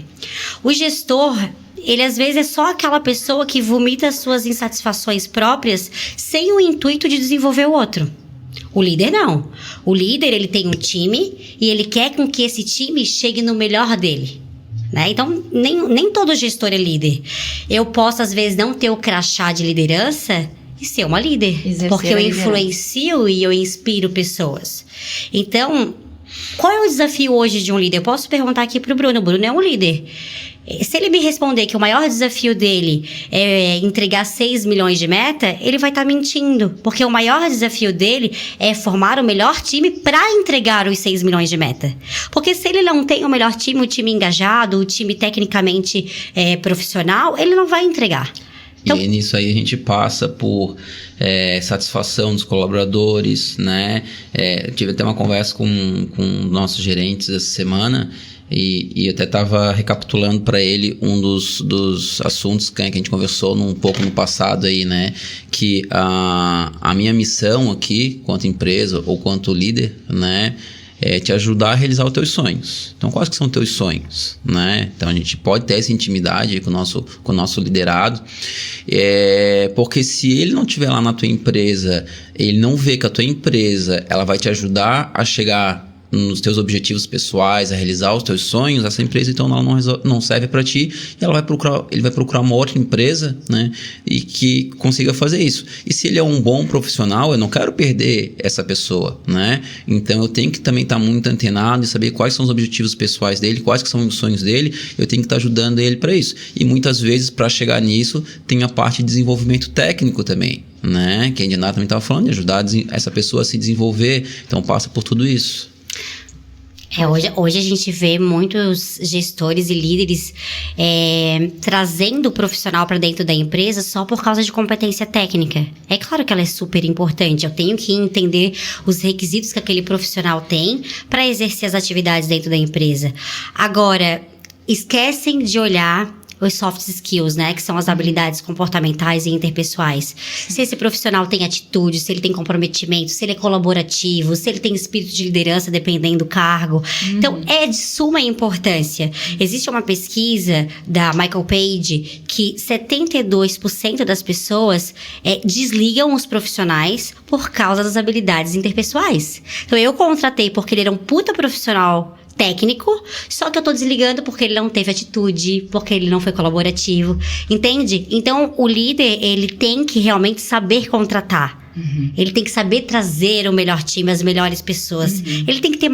O gestor... ele às vezes é só aquela pessoa que vomita suas insatisfações próprias sem o intuito de desenvolver o outro. O líder não. O líder ele tem um time e ele quer com que esse time chegue no melhor dele. Né? Então, nem todo gestor é líder. Eu posso às vezes não ter o crachá de liderança e ser uma líder. Exercer porque eu influencio e eu inspiro pessoas. Então, qual é o desafio hoje de um líder? Eu posso perguntar aqui pro Bruno. O Bruno é um líder. Se ele me responder que o maior desafio dele é entregar 6 milhões de meta, ele vai estar mentindo. Porque o maior desafio dele é formar o melhor time para entregar os 6 milhões de meta. Porque se ele não tem o melhor time, o time engajado, o time tecnicamente profissional, ele não vai entregar. Então, e nisso aí a gente passa por satisfação dos colaboradores, né? Tive até uma conversa com nossos gerentes essa semana e eu até estava recapitulando para ele um dos assuntos que a gente conversou um pouco no passado aí, né? Que a minha missão aqui, quanto empresa ou quanto líder, né? É te ajudar a realizar os teus sonhos. Então, quais que são os teus sonhos, né? Então, a gente pode ter essa intimidade com o nosso liderado, porque se ele não estiver lá na tua empresa, ele não vê que a tua empresa ela vai te ajudar a chegar nos teus objetivos pessoais, a realizar os teus sonhos, essa empresa então ela não serve para ti e ele vai procurar uma outra empresa, né, e que consiga fazer isso. E se ele é um bom profissional, eu não quero perder essa pessoa, né? Então eu tenho que também estar muito antenado e saber quais são os objetivos pessoais dele, quais que são os sonhos dele, eu tenho que estar ajudando ele para isso. E muitas vezes para chegar nisso tem a parte de desenvolvimento técnico também, né? Que a Indianara também estava falando, de ajudar essa pessoa a se desenvolver, então passa por tudo isso. Hoje a gente vê muitos gestores e líderes trazendo o profissional para dentro da empresa só por causa de competência técnica. É claro que ela é super importante, eu tenho que entender os requisitos que aquele profissional tem para exercer as atividades dentro da empresa. Agora, esquecem de olhar os soft skills, né? Que são as habilidades comportamentais e interpessoais. Se esse profissional tem atitude, se ele tem comprometimento, se ele é colaborativo, se ele tem espírito de liderança, dependendo do cargo. Então, é de suma importância. Existe uma pesquisa da Michael Page que 72% das pessoas desligam os profissionais por causa das habilidades interpessoais. Então, eu contratei porque ele era um puta profissional técnico, só que eu tô desligando porque ele não teve atitude, porque ele não foi colaborativo, entende? Então, o líder, ele tem que realmente saber contratar. Ele tem que saber trazer o melhor time, as melhores pessoas. Ele tem que ter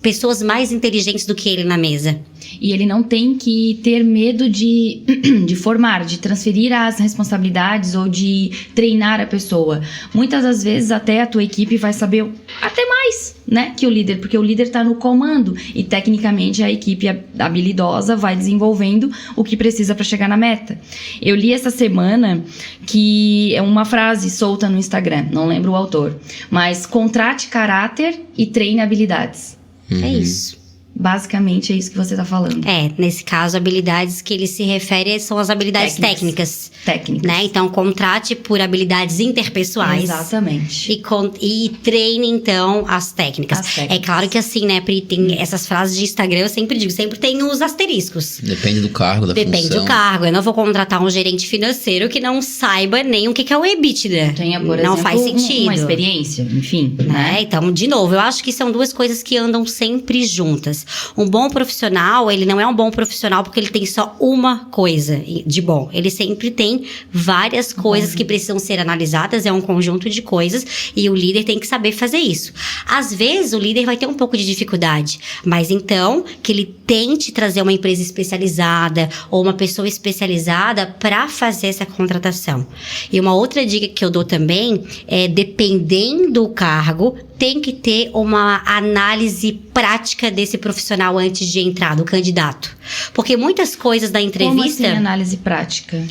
pessoas mais inteligentes do que ele na mesa. E ele não tem que ter medo de formar, de transferir as responsabilidades ou de treinar a pessoa. Muitas das vezes até a tua equipe vai saber até mais, né, que o líder, porque o líder tá no comando e tecnicamente a equipe habilidosa vai desenvolvendo o que precisa para chegar na meta. Eu li essa semana que é uma frase solta no Instagram, não lembro o autor, mas contrate caráter e treine habilidades. É isso. Basicamente é isso que você tá falando. Nesse caso, habilidades que ele se refere são as habilidades técnicas. Né? Então, contrate por habilidades interpessoais. Exatamente. E treine, então, as técnicas. É claro que assim, né, Pri, tem essas frases de Instagram, eu sempre digo, sempre tem os asteriscos. Depende do cargo, da função. Depende do cargo. Eu não vou contratar um gerente financeiro que não saiba nem o que é o EBITDA. Tenha, por não exemplo, faz sentido. Uma experiência, enfim. Né? Então, de novo, eu acho que são duas coisas que andam sempre juntas. Um bom profissional, ele não é um bom profissional porque ele tem só uma coisa de bom. Ele sempre tem várias coisas que precisam ser analisadas, é um conjunto de coisas e o líder tem que saber fazer isso. Às vezes, o líder vai ter um pouco de dificuldade, mas então, que ele tente trazer uma empresa especializada ou uma pessoa especializada para fazer essa contratação. E uma outra dica que eu dou também é, dependendo do cargo, tem que ter uma análise prática desse profissional antes de entrar, do candidato. Porque muitas coisas da entrevista... Como assim análise prática?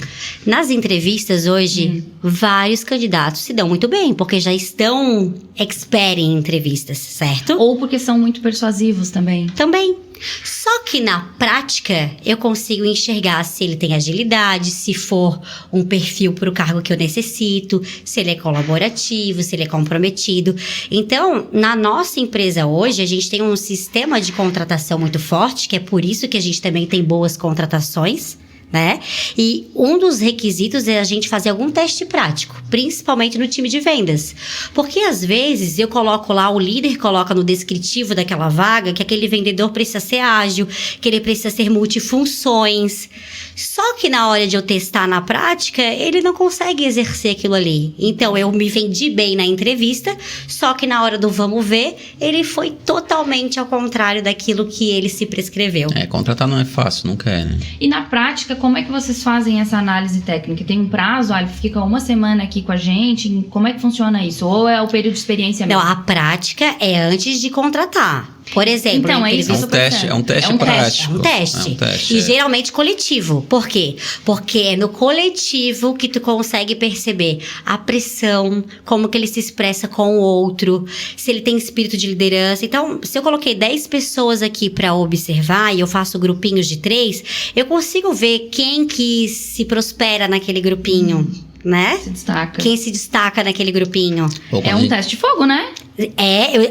Nas entrevistas hoje, vários candidatos se dão muito bem, porque já estão expert em entrevistas, certo? Ou porque são muito persuasivos também. Também. Só que na prática, eu consigo enxergar se ele tem agilidade, se for um perfil para o cargo que eu necessito, se ele é colaborativo, se ele é comprometido. Então, na nossa empresa hoje, a gente tem um sistema de contratação muito forte, que é por isso que a gente também tem boas contratações, né? E um dos requisitos é a gente fazer algum teste prático, principalmente no time de vendas. Porque às vezes eu coloco lá, o líder coloca no descritivo daquela vaga que aquele vendedor precisa ser ágil, que ele precisa ser multifunções. Só que na hora de eu testar na prática, ele não consegue exercer aquilo ali. Então eu me vendi bem na entrevista, só que na hora do vamos ver, ele foi totalmente ao contrário daquilo que ele se prescreveu. Contratar não é fácil, não quer, né? E na prática, como é que vocês fazem essa análise técnica? Tem um prazo? Ele fica uma semana aqui com a gente? Como é que funciona isso? Ou é o período de experiência mesmo? Não, a prática é antes de contratar. Por exemplo, então, é isso que eu tô pensando. É um teste prático. É um teste. E geralmente coletivo. Por quê? Porque é no coletivo que tu consegue perceber a pressão, como que ele se expressa com o outro, se ele tem espírito de liderança. Então, se eu coloquei 10 pessoas aqui para observar e eu faço grupinhos de 3, eu consigo ver quem que se prospera naquele grupinho. Né? Se destaca. Quem se destaca naquele grupinho. É um teste de fogo, né?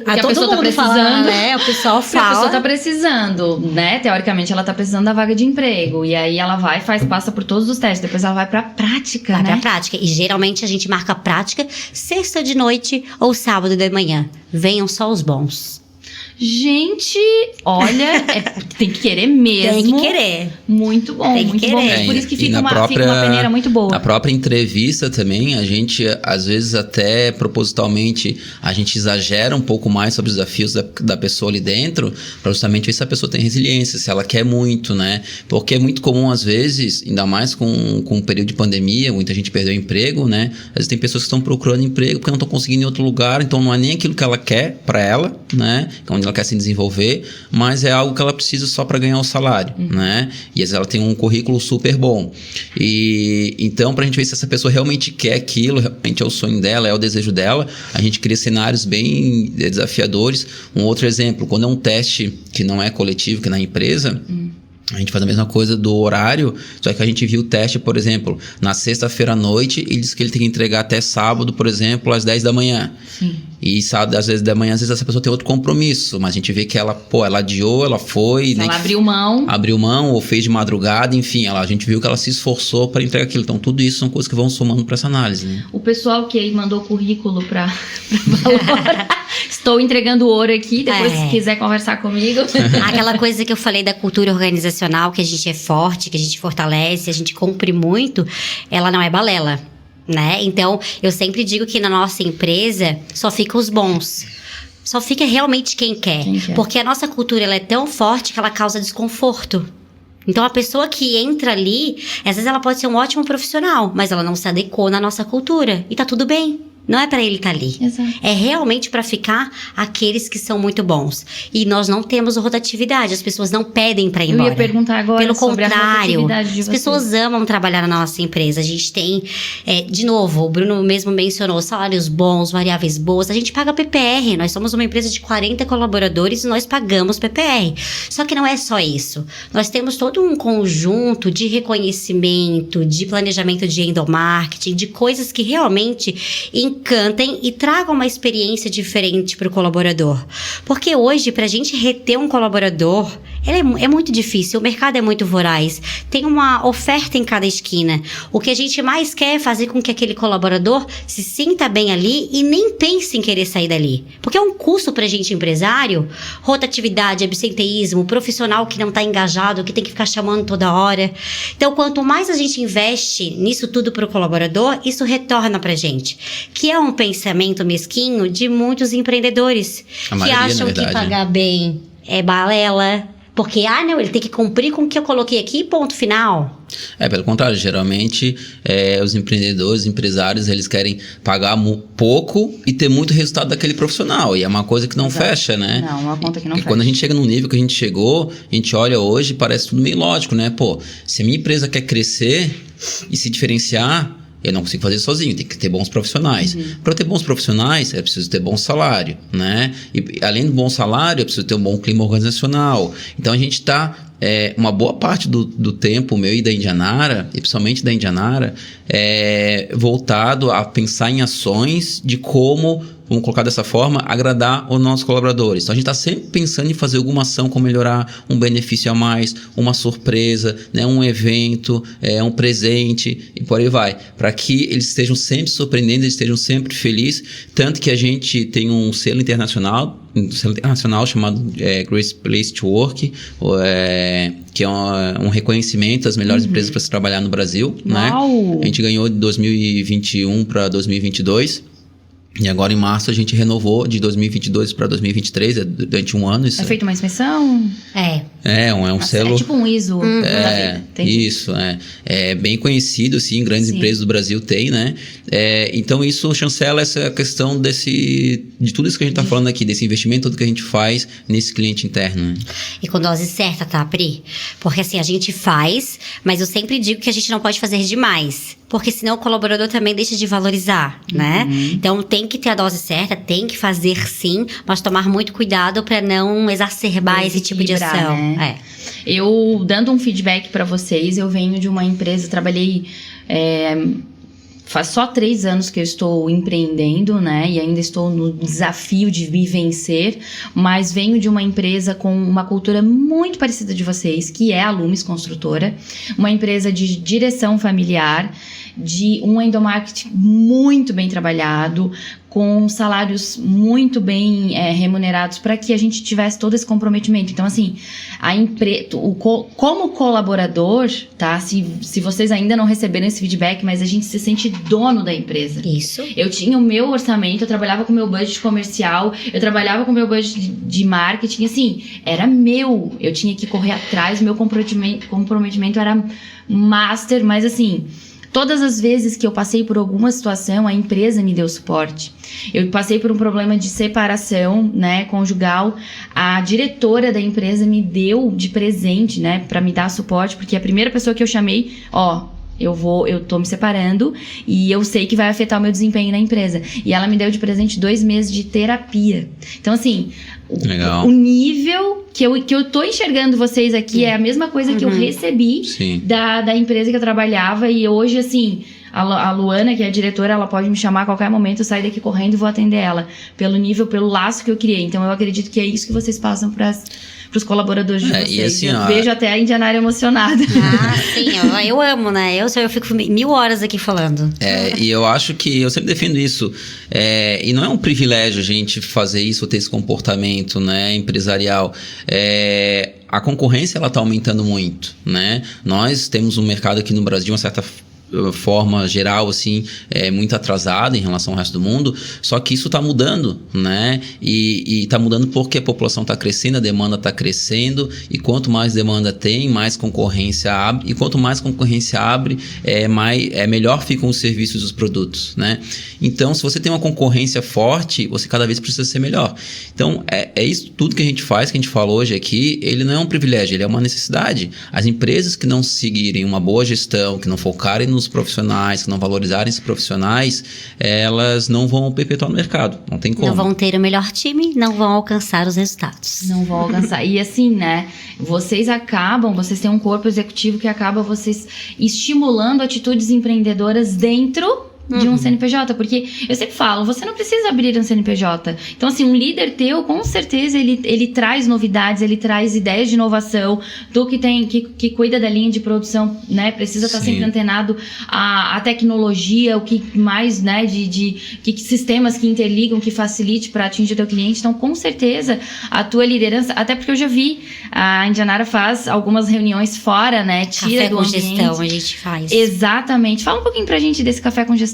A todo mundo tá precisando, fala, né? O pessoal fala. A pessoa tá precisando, né? Teoricamente, ela tá precisando da vaga de emprego. E aí, ela vai, passa por todos os testes. Depois, ela vai pra prática, Vai pra prática. E, geralmente, a gente marca a prática sexta de noite ou sábado de manhã. Venham só os bons. Gente, olha, tem que querer mesmo. Tem que querer. Muito bom, tem que muito querer. bom. Por isso que fica uma peneira muito boa. Na própria entrevista também, a gente, às vezes, até propositalmente, a gente exagera um pouco mais sobre os desafios da pessoa ali dentro, para justamente ver se a pessoa tem resiliência, se ela quer muito, né? Porque é muito comum, às vezes, ainda mais com o período de pandemia, muita gente perdeu o emprego, né? Às vezes tem pessoas que estão procurando emprego porque não estão conseguindo em outro lugar, então não é nem aquilo que ela quer para ela, né? Onde ela quer se desenvolver, mas é algo que ela precisa só para ganhar o salário, né? E às vezes ela tem um currículo super bom. E então, pra gente ver se essa pessoa realmente quer aquilo, realmente é o sonho dela, é o desejo dela, a gente cria cenários bem desafiadores. Um outro exemplo, quando é um teste que não é coletivo, que é na empresa, A gente faz a mesma coisa do horário, só que a gente viu o teste, por exemplo, na sexta-feira à noite, ele disse que ele tem que entregar até sábado, por exemplo, às 10 da manhã. Sim. E sábado, às vezes da manhã, às vezes essa pessoa tem outro compromisso, mas a gente vê que ela adiou, ela foi... Ela abriu mão. Abriu mão ou fez de madrugada, enfim, a gente viu que ela se esforçou para entregar aquilo. Então, tudo isso são coisas que vão somando para essa análise, né? O pessoal que mandou currículo para Valor, estou entregando ouro aqui, depois se quiser conversar comigo. Aquela coisa que eu falei da cultura organizacional, que a gente é forte, que a gente fortalece, a gente cumpre muito, ela não é balela, né? Então, eu sempre digo que na nossa empresa só ficam os bons. Só fica realmente quem quer. Porque a nossa cultura ela é tão forte que ela causa desconforto. Então, a pessoa que entra ali, às vezes ela pode ser um ótimo profissional, mas ela não se adequou na nossa cultura. E tá tudo bem. Não é pra ele estar ali. Exato. É realmente pra ficar aqueles que são muito bons. E nós não temos rotatividade. As pessoas não pedem pra ir embora. Eu ia perguntar agora Pelo sobre contrário, a rotatividade de as vocês. pessoas amam trabalhar na nossa empresa. A gente tem, de novo, o Bruno mesmo mencionou salários bons, variáveis boas. A gente paga PPR. Nós somos uma empresa de 40 colaboradores e nós pagamos PPR. Só que não é só isso. Nós temos todo um conjunto de reconhecimento, de planejamento de endomarketing, de coisas que realmente encantem e tragam uma experiência diferente para o colaborador. Porque hoje, para a gente reter um colaborador, é muito difícil, o mercado é muito voraz, tem uma oferta em cada esquina. O que a gente mais quer é fazer com que aquele colaborador se sinta bem ali e nem pense em querer sair dali. Porque é um custo para a gente empresário, rotatividade, absenteísmo, profissional que não está engajado, que tem que ficar chamando toda hora. Então, quanto mais a gente investe nisso tudo para o colaborador, isso retorna para a gente. Que é um pensamento mesquinho de muitos empreendedores que acham que pagar bem é balela. Porque, não, ele tem que cumprir com o que eu coloquei aqui, ponto final. Pelo contrário, geralmente os empreendedores, os empresários, eles querem pagar pouco e ter muito resultado daquele profissional. E é uma coisa que não fecha, né? Não, uma conta que não fecha. E quando a gente chega num nível que a gente chegou, a gente olha hoje, parece tudo meio lógico, né? Pô, se a minha empresa quer crescer e se diferenciar, eu não consigo fazer sozinho, tem que ter bons profissionais. Para ter bons profissionais, é preciso ter bom salário, né? E além do bom salário, é preciso ter um bom clima organizacional. Então, a gente está... uma boa parte do tempo meu e da Indianara, e principalmente da Indianara, voltado a pensar em ações de como, vamos colocar dessa forma, agradar os nossos colaboradores. Então, a gente está sempre pensando em fazer alguma ação como melhorar um benefício a mais, uma surpresa, né, um evento, um presente e por aí vai. Para que eles estejam sempre surpreendendo, eles estejam sempre felizes. Tanto que a gente tem um selo internacional chamado Great Place to Work, que é um reconhecimento das melhores empresas para se trabalhar no Brasil, né? A gente ganhou de 2021 para 2022. E agora em março a gente renovou de 2022 para 2023, durante um ano. Isso é feita uma inspeção? É um selo... É tipo um ISO da vida. Isso, é bem conhecido, sim, grandes empresas do Brasil têm, né? Então isso chancela essa questão de tudo isso que a gente está falando aqui, desse investimento todo que a gente faz nesse cliente interno, né? E com dose certa, tá, Pri? Porque assim, a gente faz, mas eu sempre digo que a gente não pode fazer demais. Porque senão o colaborador também deixa de valorizar, né? Então tem que ter a dose certa, tem que fazer sim, mas tomar muito cuidado para não exacerbar esse tipo de ação. Né? Eu, dando um feedback para vocês, eu venho de uma empresa, trabalhei... Faz só 3 anos que eu estou empreendendo, né? E ainda estou no desafio de me vencer. Mas venho de uma empresa com uma cultura muito parecida de vocês, que é a Lumes Construtora. Uma empresa de direção familiar, de um endomarketing muito bem trabalhado, com salários muito bem remunerados para que a gente tivesse todo esse comprometimento. Então, assim, como colaborador, tá? Se vocês ainda não receberam esse feedback, mas a gente se sente dono da empresa. Isso. Eu tinha o meu orçamento, eu trabalhava com o meu budget comercial, eu trabalhava com o meu budget de marketing, assim, era meu. Eu tinha que correr atrás, o meu comprometimento era master, mas assim... Todas as vezes que eu passei por alguma situação, a empresa me deu suporte. Eu passei por um problema de separação, né, conjugal. A diretora da empresa me deu de presente, né, para me dar suporte, porque a primeira pessoa que eu chamei, eu tô me separando e eu sei que vai afetar o meu desempenho na empresa. E ela me deu de presente 2 meses de terapia. Então, assim, Legal. O nível que eu tô enxergando vocês aqui é a mesma coisa que eu recebi da empresa que eu trabalhava. E hoje, assim, a Luana, que é a diretora, ela pode me chamar a qualquer momento, eu saio daqui correndo e vou atender ela. Pelo nível, pelo laço que eu criei. Então, eu acredito que é isso que vocês passam pros colaboradores de vocês. E assim, eu vejo até a Indianária emocionada. Sim, eu amo, né? Eu fico 1000 horas aqui falando. E eu acho que eu sempre defendo isso. E não é um privilégio a gente fazer isso, ter esse comportamento, né, empresarial. A concorrência, ela tá aumentando muito, né? Nós temos um mercado aqui no Brasil, uma certa forma geral, assim, muito atrasada em relação ao resto do mundo, só que isso está mudando, né? E está mudando porque a população está crescendo, a demanda está crescendo, e quanto mais demanda tem, mais concorrência abre, e quanto mais concorrência abre, melhor ficam os serviços e os produtos, né? Então, se você tem uma concorrência forte, você cada vez precisa ser melhor. Então, é isso tudo que a gente faz, que a gente falou hoje aqui, ele não é um privilégio, ele é uma necessidade. As empresas que não seguirem uma boa gestão, que não focarem nos profissionais, que não valorizarem esses profissionais, elas não vão perpetuar no mercado, não tem como. Não vão ter o melhor time, não vão alcançar os resultados. Não vão alcançar. E assim, né, vocês têm um corpo executivo que acaba vocês estimulando atitudes empreendedoras dentro de um CNPJ, porque eu sempre falo, você não precisa abrir um CNPJ. Então, assim, um líder teu, com certeza, ele traz novidades, ele traz ideias de inovação. Tu que cuida da linha de produção, né, precisa estar sempre antenado à tecnologia, o que mais, né, que sistemas que interligam, que facilite para atingir o teu cliente. Então, com certeza, a tua liderança, até porque eu já vi, a Indianara faz algumas reuniões fora, né, tira do ambiente. Café com gestão a gente faz. Exatamente. Fala um pouquinho pra gente desse café com gestão.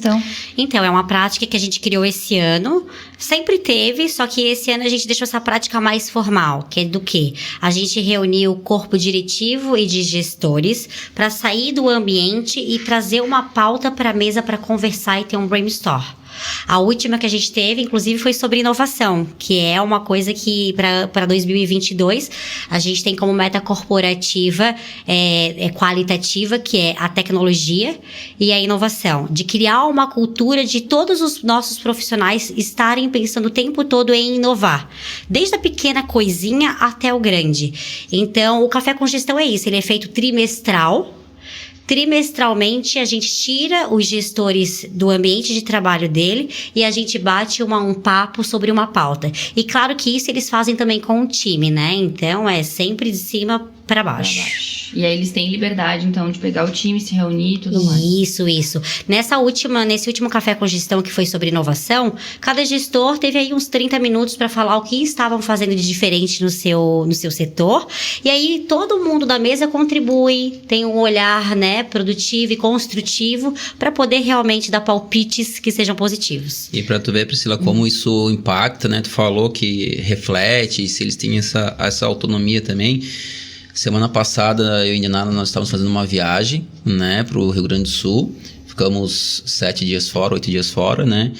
Então, é uma prática que a gente criou esse ano, sempre teve, só que esse ano a gente deixou essa prática mais formal, que é do quê? A gente reuniu o corpo diretivo e de gestores para sair do ambiente e trazer uma pauta para a mesa para conversar e ter um brainstorm. A última que a gente teve, inclusive, foi sobre inovação, que é uma coisa que para 2022 a gente tem como meta corporativa qualitativa, que é a tecnologia e a inovação, de criar uma cultura de todos os nossos profissionais estarem pensando o tempo todo em inovar, desde a pequena coisinha até o grande. Então, o Café com Gestão é isso, ele é feito trimestral. Trimestralmente, a gente tira os gestores do ambiente de trabalho dele e a gente bate um papo sobre uma pauta. E claro que isso eles fazem também com o time, né? Então, é sempre de cima para baixo. E aí eles têm liberdade, então, de pegar o time, se reunir e tudo mais. Isso. Nesse último Café com Gestão, que foi sobre inovação, cada gestor teve aí uns 30 minutos para falar o que estavam fazendo de diferente no seu setor. E aí todo mundo da mesa contribui, tem um olhar, né, produtivo e construtivo para poder realmente dar palpites que sejam positivos. E para tu ver, Priscila, como isso impacta, né? Tu falou que reflete, se eles têm essa autonomia também. Semana passada, eu e Indianara, nós estávamos fazendo uma viagem, né, para o Rio Grande do Sul. Ficamos 8 dias fora, né?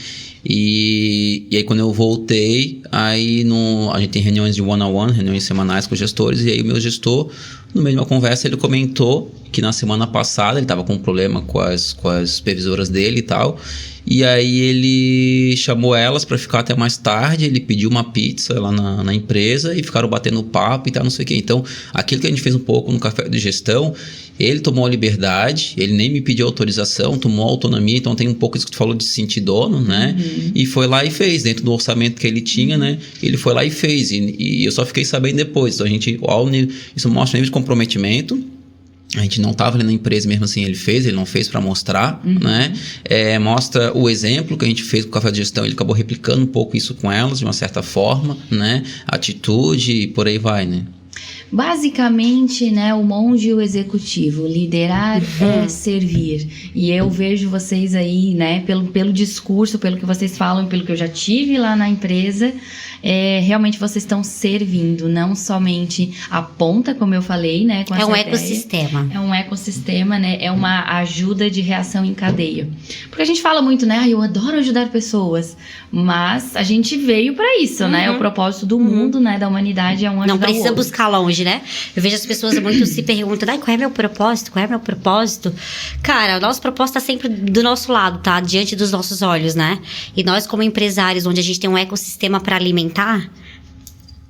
E aí, quando eu voltei, a gente tem reuniões de one-on-one, reuniões semanais com os gestores. E aí, o meu gestor, no meio de uma conversa, ele comentou que na semana passada ele estava com um problema com as supervisoras dele e tal. E aí ele chamou elas para ficar até mais tarde, ele pediu uma pizza lá na empresa e ficaram batendo papo e tal, não sei o quê. Então, aquilo que a gente fez um pouco no café de gestão, ele tomou a liberdade, ele nem me pediu autorização, tomou a autonomia, então tem um pouco isso que tu falou de se sentir dono, né? E foi lá e fez, dentro do orçamento que ele tinha, né? Ele foi lá e fez, e eu só fiquei sabendo depois. Então, isso mostra um nível de comprometimento. A gente não estava ali na empresa mesmo assim, ele não fez para mostrar, né? Mostra o exemplo que a gente fez com o café de gestão, ele acabou replicando um pouco isso com elas, de uma certa forma, né? Atitude e por aí vai, né? Basicamente, né, o monge e o executivo, liderar é servir. E eu vejo vocês aí, né, pelo discurso, pelo que vocês falam, pelo que eu já tive lá na empresa, realmente vocês estão servindo, não somente a ponta, como eu falei, né, com essa ideia. Ecossistema. É um ecossistema, né, é uma ajuda de reação em cadeia. Porque a gente fala muito, né, eu adoro ajudar pessoas, mas a gente veio para isso, né, o propósito do mundo, né, da humanidade é um ajudar o outro. Não precisa buscar longe, né? Eu vejo as pessoas muito se perguntando, qual é meu propósito? Qual é meu propósito? Cara, o nosso propósito tá sempre do nosso lado, tá? Diante dos nossos olhos, né? E nós, como empresários, onde a gente tem um ecossistema para alimentar,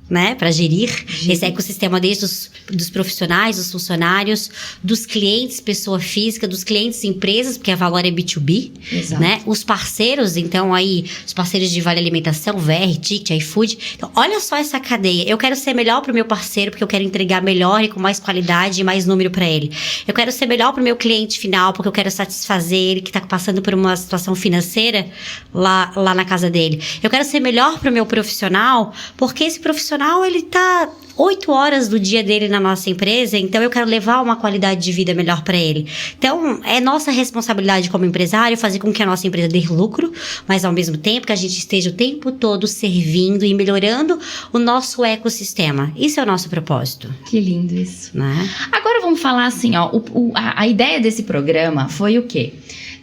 né, para gerir esse ecossistema desde dos profissionais, dos funcionários, dos clientes, pessoa física, dos clientes, empresas, porque a Valor é B2B, Exato. né? Os parceiros, então aí, os parceiros de Vale Alimentação, VR, Ticket, iFood. Então, olha só essa cadeia. Eu quero ser melhor pro meu parceiro, porque eu quero entregar melhor e com mais qualidade e mais número para ele. Eu quero ser melhor pro meu cliente final, porque eu quero satisfazer ele que tá passando por uma situação financeira lá na casa dele. Eu quero ser melhor pro meu profissional, porque esse profissional ele tá 8 horas do dia dele na nossa empresa, então eu quero levar uma qualidade de vida melhor para ele. Então, é nossa responsabilidade como empresário fazer com que a nossa empresa dê lucro, mas ao mesmo tempo que a gente esteja o tempo todo servindo e melhorando o nosso ecossistema. Isso é o nosso propósito. Que lindo isso. Né? Agora vamos falar assim, ó, a ideia desse programa foi o quê?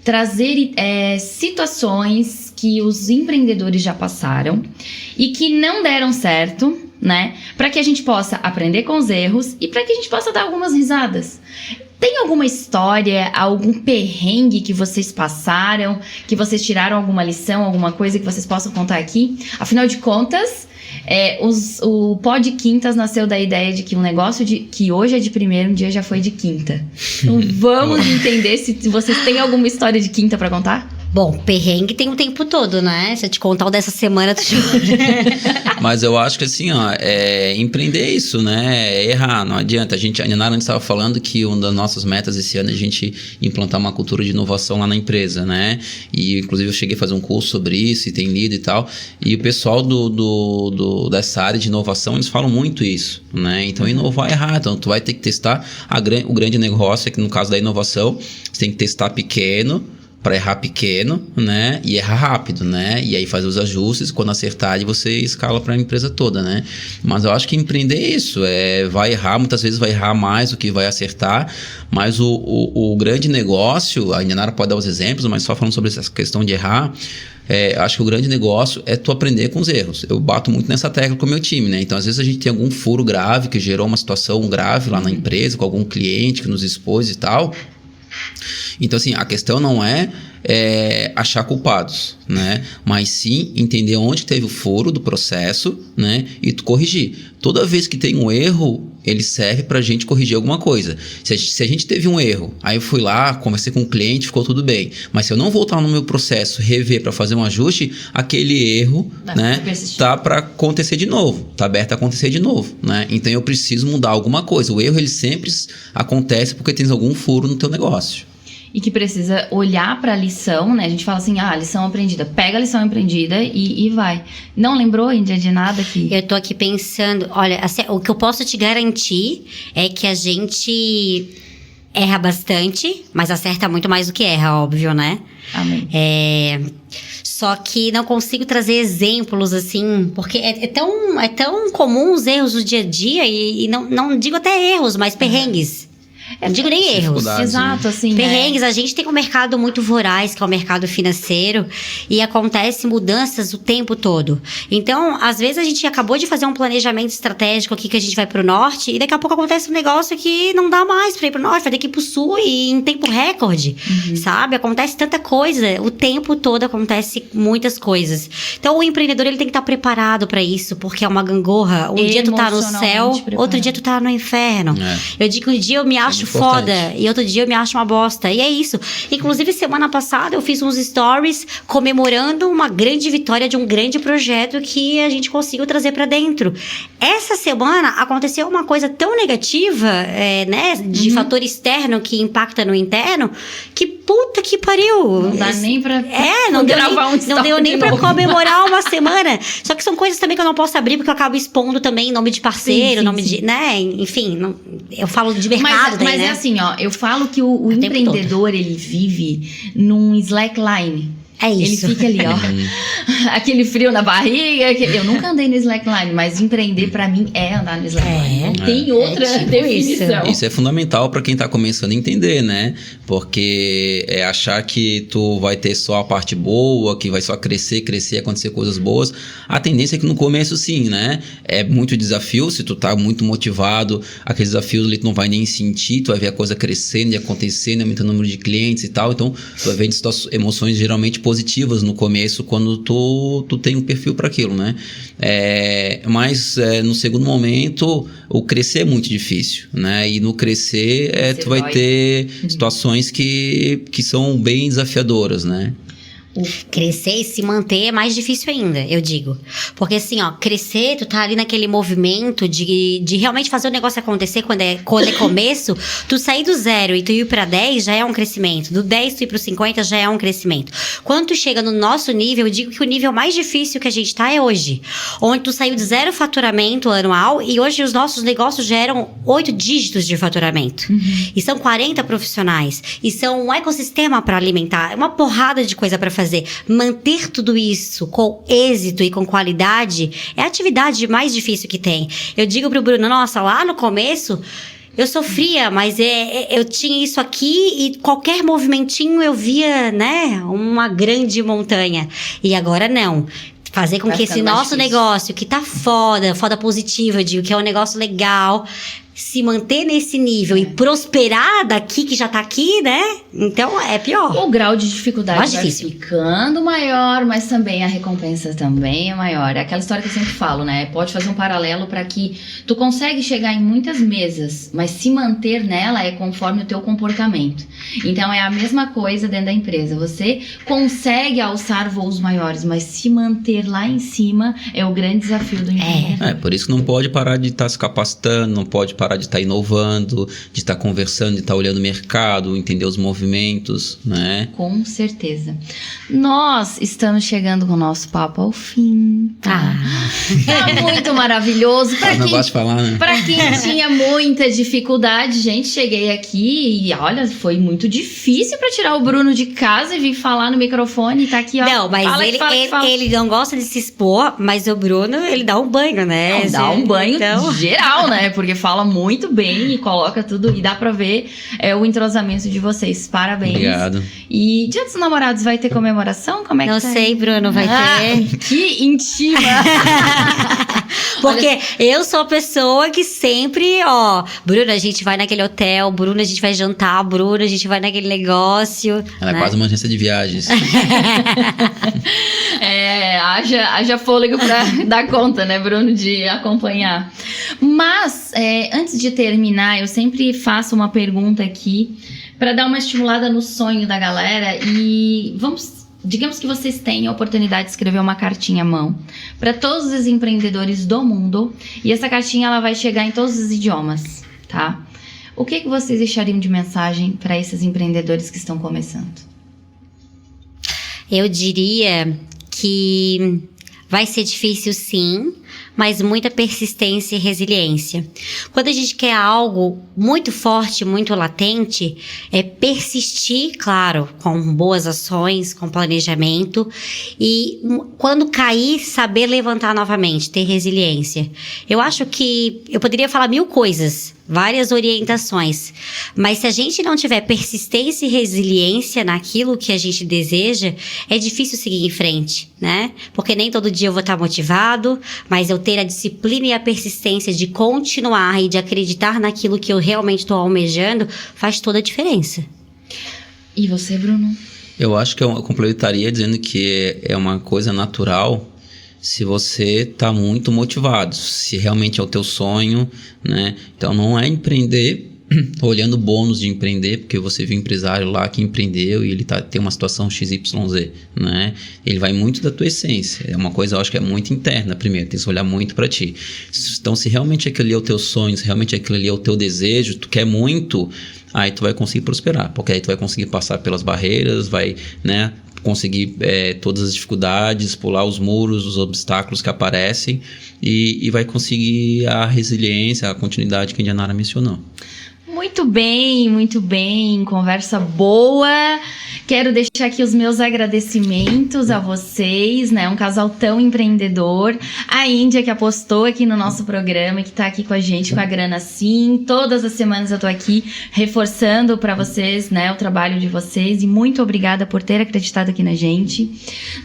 Trazer situações que os empreendedores já passaram e que não deram certo, né? Para que a gente possa aprender com os erros e para que a gente possa dar algumas risadas. Tem alguma história, algum perrengue que vocês passaram, que vocês tiraram alguma lição, alguma coisa que vocês possam contar aqui? Afinal de contas, o Pod Quintas nasceu da ideia de que um negócio que hoje é de primeira, um dia já foi de quinta. Então vamos entender se vocês têm alguma história de quinta para contar? Bom, perrengue tem o tempo todo, né? Se eu te contar o dessa semana, tu Mas eu acho que assim, ó, empreender é isso, né? É errar, não adianta. A Nara antes estava falando que uma das nossas metas esse ano é a gente implantar uma cultura de inovação lá na empresa, né? E inclusive eu cheguei a fazer um curso sobre isso e tem lido e tal. E o pessoal dessa área de inovação, eles falam muito isso, né? Então inovar é errar. Então tu vai ter que testar. O grande negócio é que no caso da inovação, você tem que testar pequeno, para errar pequeno, né? E errar rápido, né? E aí fazer os ajustes, quando acertar, você escala para a empresa toda, né? Mas eu acho que empreender é isso, vai errar, muitas vezes vai errar mais do que vai acertar, mas o grande negócio, a Nara pode dar os exemplos, mas só falando sobre essa questão de errar, acho que o grande negócio é tu aprender com os erros. Eu bato muito nessa tecla com o meu time, né? Então, às vezes a gente tem algum furo grave que gerou uma situação grave lá na empresa, com algum cliente que nos expôs e tal. Então, assim, a questão não é achar culpados, né? Mas sim entender onde teve o furo do processo, né? E tu corrigir. Toda vez que tem um erro, ele serve pra gente corrigir alguma coisa. Se a gente teve um erro, aí eu fui lá, conversei com o cliente, ficou tudo bem. Mas se eu não voltar no meu processo, rever pra fazer um ajuste, aquele erro, né? Tá pra acontecer de novo. Tá aberto a acontecer de novo, né? Então eu preciso mudar alguma coisa. O erro, ele sempre acontece porque tem algum furo no teu negócio. E que precisa olhar para a lição, né? A gente fala assim, lição aprendida. Pega a lição aprendida e vai. Não lembrou, Índia, de nada aqui? Eu tô aqui pensando, olha, assim, o que eu posso te garantir é que a gente erra bastante, mas acerta muito mais do que erra, óbvio, né? Amém. Só que não consigo trazer exemplos, assim, porque é tão comum os erros do dia a dia e não digo até erros, mas perrengues. Não digo nem erros. Exato, assim. Perrengues, a gente tem um mercado muito voraz, que é o mercado financeiro, e acontece mudanças o tempo todo. Então, às vezes a gente acabou de fazer um planejamento estratégico aqui que a gente vai pro norte, e daqui a pouco acontece um negócio que não dá mais pra ir pro norte, vai ter que ir pro sul e em tempo recorde, sabe? Acontece tanta coisa, o tempo todo acontece muitas coisas. Então, o empreendedor, ele tem que estar preparado pra isso, porque é uma gangorra. Um dia tu tá no céu, outro dia tu tá no inferno. Eu digo que um dia eu me acho foda e outro dia eu me acho uma bosta, e é isso. Inclusive, semana passada eu fiz uns stories comemorando uma grande vitória de um grande projeto que a gente conseguiu trazer pra dentro. Essa semana aconteceu uma coisa tão negativa, né, de fator externo que impacta no interno, que puta que pariu. Não dá nem pra não deu nem pra comemorar uma semana. Só que são coisas também que eu não posso abrir, porque eu acabo expondo também nome de parceiro, nome de, né, enfim, eu falo de mercado. Mas é assim, ó, eu falo que o empreendedor, ele vive num slackline. É isso. Ele fica ali, ó, aquele frio na barriga. Eu nunca andei no slackline, mas empreender pra mim é andar no slackline. Não tem outra definição. Isso é fundamental pra quem tá começando a entender, né? Porque achar que tu vai ter só a parte boa, que vai só crescer, acontecer coisas boas. A tendência é que no começo, sim, né? É muito desafio. Se tu tá muito motivado, aqueles desafios ali tu não vai nem sentir, tu vai ver a coisa crescendo e acontecendo, aumentando o número de clientes e tal. Então, tu vai ver emoções geralmente positivas no começo quando tu tem um perfil para aquilo, né? Mas no segundo momento, o crescer é muito difícil, né? E no crescer, tu vai ter situações que são bem desafiadoras, né? Crescer e se manter é mais difícil ainda, eu digo. Porque assim, ó, crescer, tu tá ali naquele movimento de realmente fazer o negócio acontecer quando é começo, tu sair do 0 e tu ir pra 10 já é um crescimento. Do 10 tu ir pro 50 já é um crescimento. Quando tu chega no nosso nível, eu digo que o nível mais difícil que a gente tá é hoje. Onde tu saiu de 0 faturamento anual e hoje os nossos negócios geram 8 dígitos de faturamento. E são 40 profissionais. E são um ecossistema pra alimentar. É uma porrada de coisa pra fazer. Manter tudo isso com êxito e com qualidade é a atividade mais difícil que tem. Eu digo pro Bruno, nossa, lá no começo eu sofria, mas eu tinha isso aqui e qualquer movimentinho eu via, né, uma grande montanha. E agora não. Fazer com que esse nosso negócio, que tá foda positiva, eu digo que é um negócio legal, se manter nesse nível e prosperar daqui, que já tá aqui, né? Então, é pior. O grau de dificuldade Mais vai difícil. ficando maior, mas também a recompensa também é maior. É aquela história que eu sempre falo, né? Pode fazer um paralelo para que tu consegue chegar em muitas mesas, mas se manter nela é conforme o teu comportamento. Então, é a mesma coisa dentro da empresa. Você consegue alçar voos maiores, mas se manter lá em cima é o grande desafio do empreendedor. Por isso que não pode parar de estar se capacitando, não pode parar de estar inovando, de estar conversando, de estar olhando o mercado, entender os movimentos, né? Com certeza. Nós estamos chegando com o nosso papo ao fim. Tá muito maravilhoso. Pra Eu não gosto de falar, né? Pra quem tinha muita dificuldade, gente, cheguei aqui e olha, foi muito difícil pra tirar o Bruno de casa e vir falar no microfone e tá aqui, ó. Não, mas ele não gosta de se expor, mas o Bruno, ele dá um banho, né? Não, dá um banho geral, né? Porque fala muito bem e coloca tudo. E dá pra ver o entrosamento de vocês. Parabéns. Obrigado. E Dia dos Namorados vai ter comemoração? Como é que Não tá? sei, Bruno, vai ter. Que intima. Porque eu sou a pessoa que sempre, ó, Bruno, a gente vai naquele hotel, Bruno, a gente vai jantar, Bruno, a gente vai naquele negócio. Ela é quase uma agência de viagens. Haja fôlego pra dar conta, né, Bruno, de acompanhar. Mas, antes de terminar, eu sempre faço uma pergunta aqui pra dar uma estimulada no sonho da galera e digamos que vocês têm a oportunidade de escrever uma cartinha à mão para todos os empreendedores do mundo e essa cartinha ela vai chegar em todos os idiomas, tá? O que vocês deixariam de mensagem para esses empreendedores que estão começando? Eu diria que vai ser difícil sim, mas muita persistência e resiliência. Quando a gente quer algo muito forte, muito latente, é persistir, claro, com boas ações, com planejamento e quando cair, saber levantar novamente, ter resiliência. Eu acho que eu poderia falar 1000 coisas, várias orientações, mas se a gente não tiver persistência e resiliência naquilo que a gente deseja, é difícil seguir em frente, né? Porque nem todo dia eu vou estar motivado, mas eu ter a disciplina e a persistência de continuar e de acreditar naquilo que eu realmente estou almejando faz toda a diferença. E você, Bruno? Eu acho que eu complementaria dizendo que é uma coisa natural se você está muito motivado, se realmente é o teu sonho, né? Então não é empreender olhando o bônus de empreender, porque você viu um empresário lá que empreendeu e ele tem uma situação XYZ, né? Ele vai muito da tua essência. É uma coisa, eu acho que é muito interna primeiro, tem que olhar muito para ti. Então, se realmente aquilo ali é o teu sonho, se realmente aquilo ali é o teu desejo, tu quer muito, aí tu vai conseguir prosperar, porque aí tu vai conseguir passar pelas barreiras, vai, né, conseguir todas as dificuldades, pular os muros, os obstáculos que aparecem e vai conseguir a resiliência, a continuidade que a Indianara mencionou. Muito bem, conversa boa. Quero deixar aqui os meus agradecimentos a vocês, né? Um casal tão empreendedor. A Índia que apostou aqui no nosso programa e que tá aqui com a gente com a Grana Sim. Todas as semanas eu tô aqui reforçando para vocês, né, o trabalho de vocês e muito obrigada por ter acreditado aqui na gente.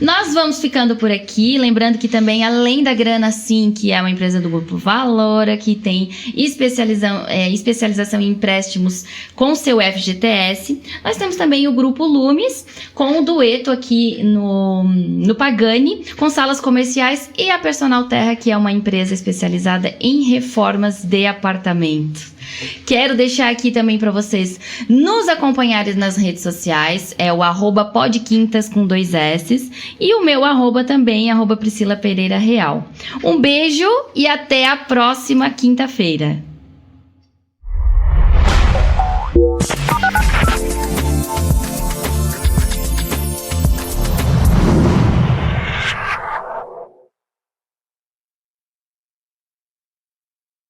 Nós vamos ficando por aqui, lembrando que também além da Grana Sim, que é uma empresa do Grupo Valora, que tem especialização em empréstimos com seu FGTS, nós temos também o Grupo Luz, Perfumes, com o dueto aqui no Pagani, com salas comerciais, e a Personal Terra, que é uma empresa especializada em reformas de apartamento. Quero deixar aqui também para vocês nos acompanharem nas redes sociais, é o @podquintas com 2 S, e o meu @ também, @Priscila Pereira Real. Um beijo e até a próxima quinta-feira.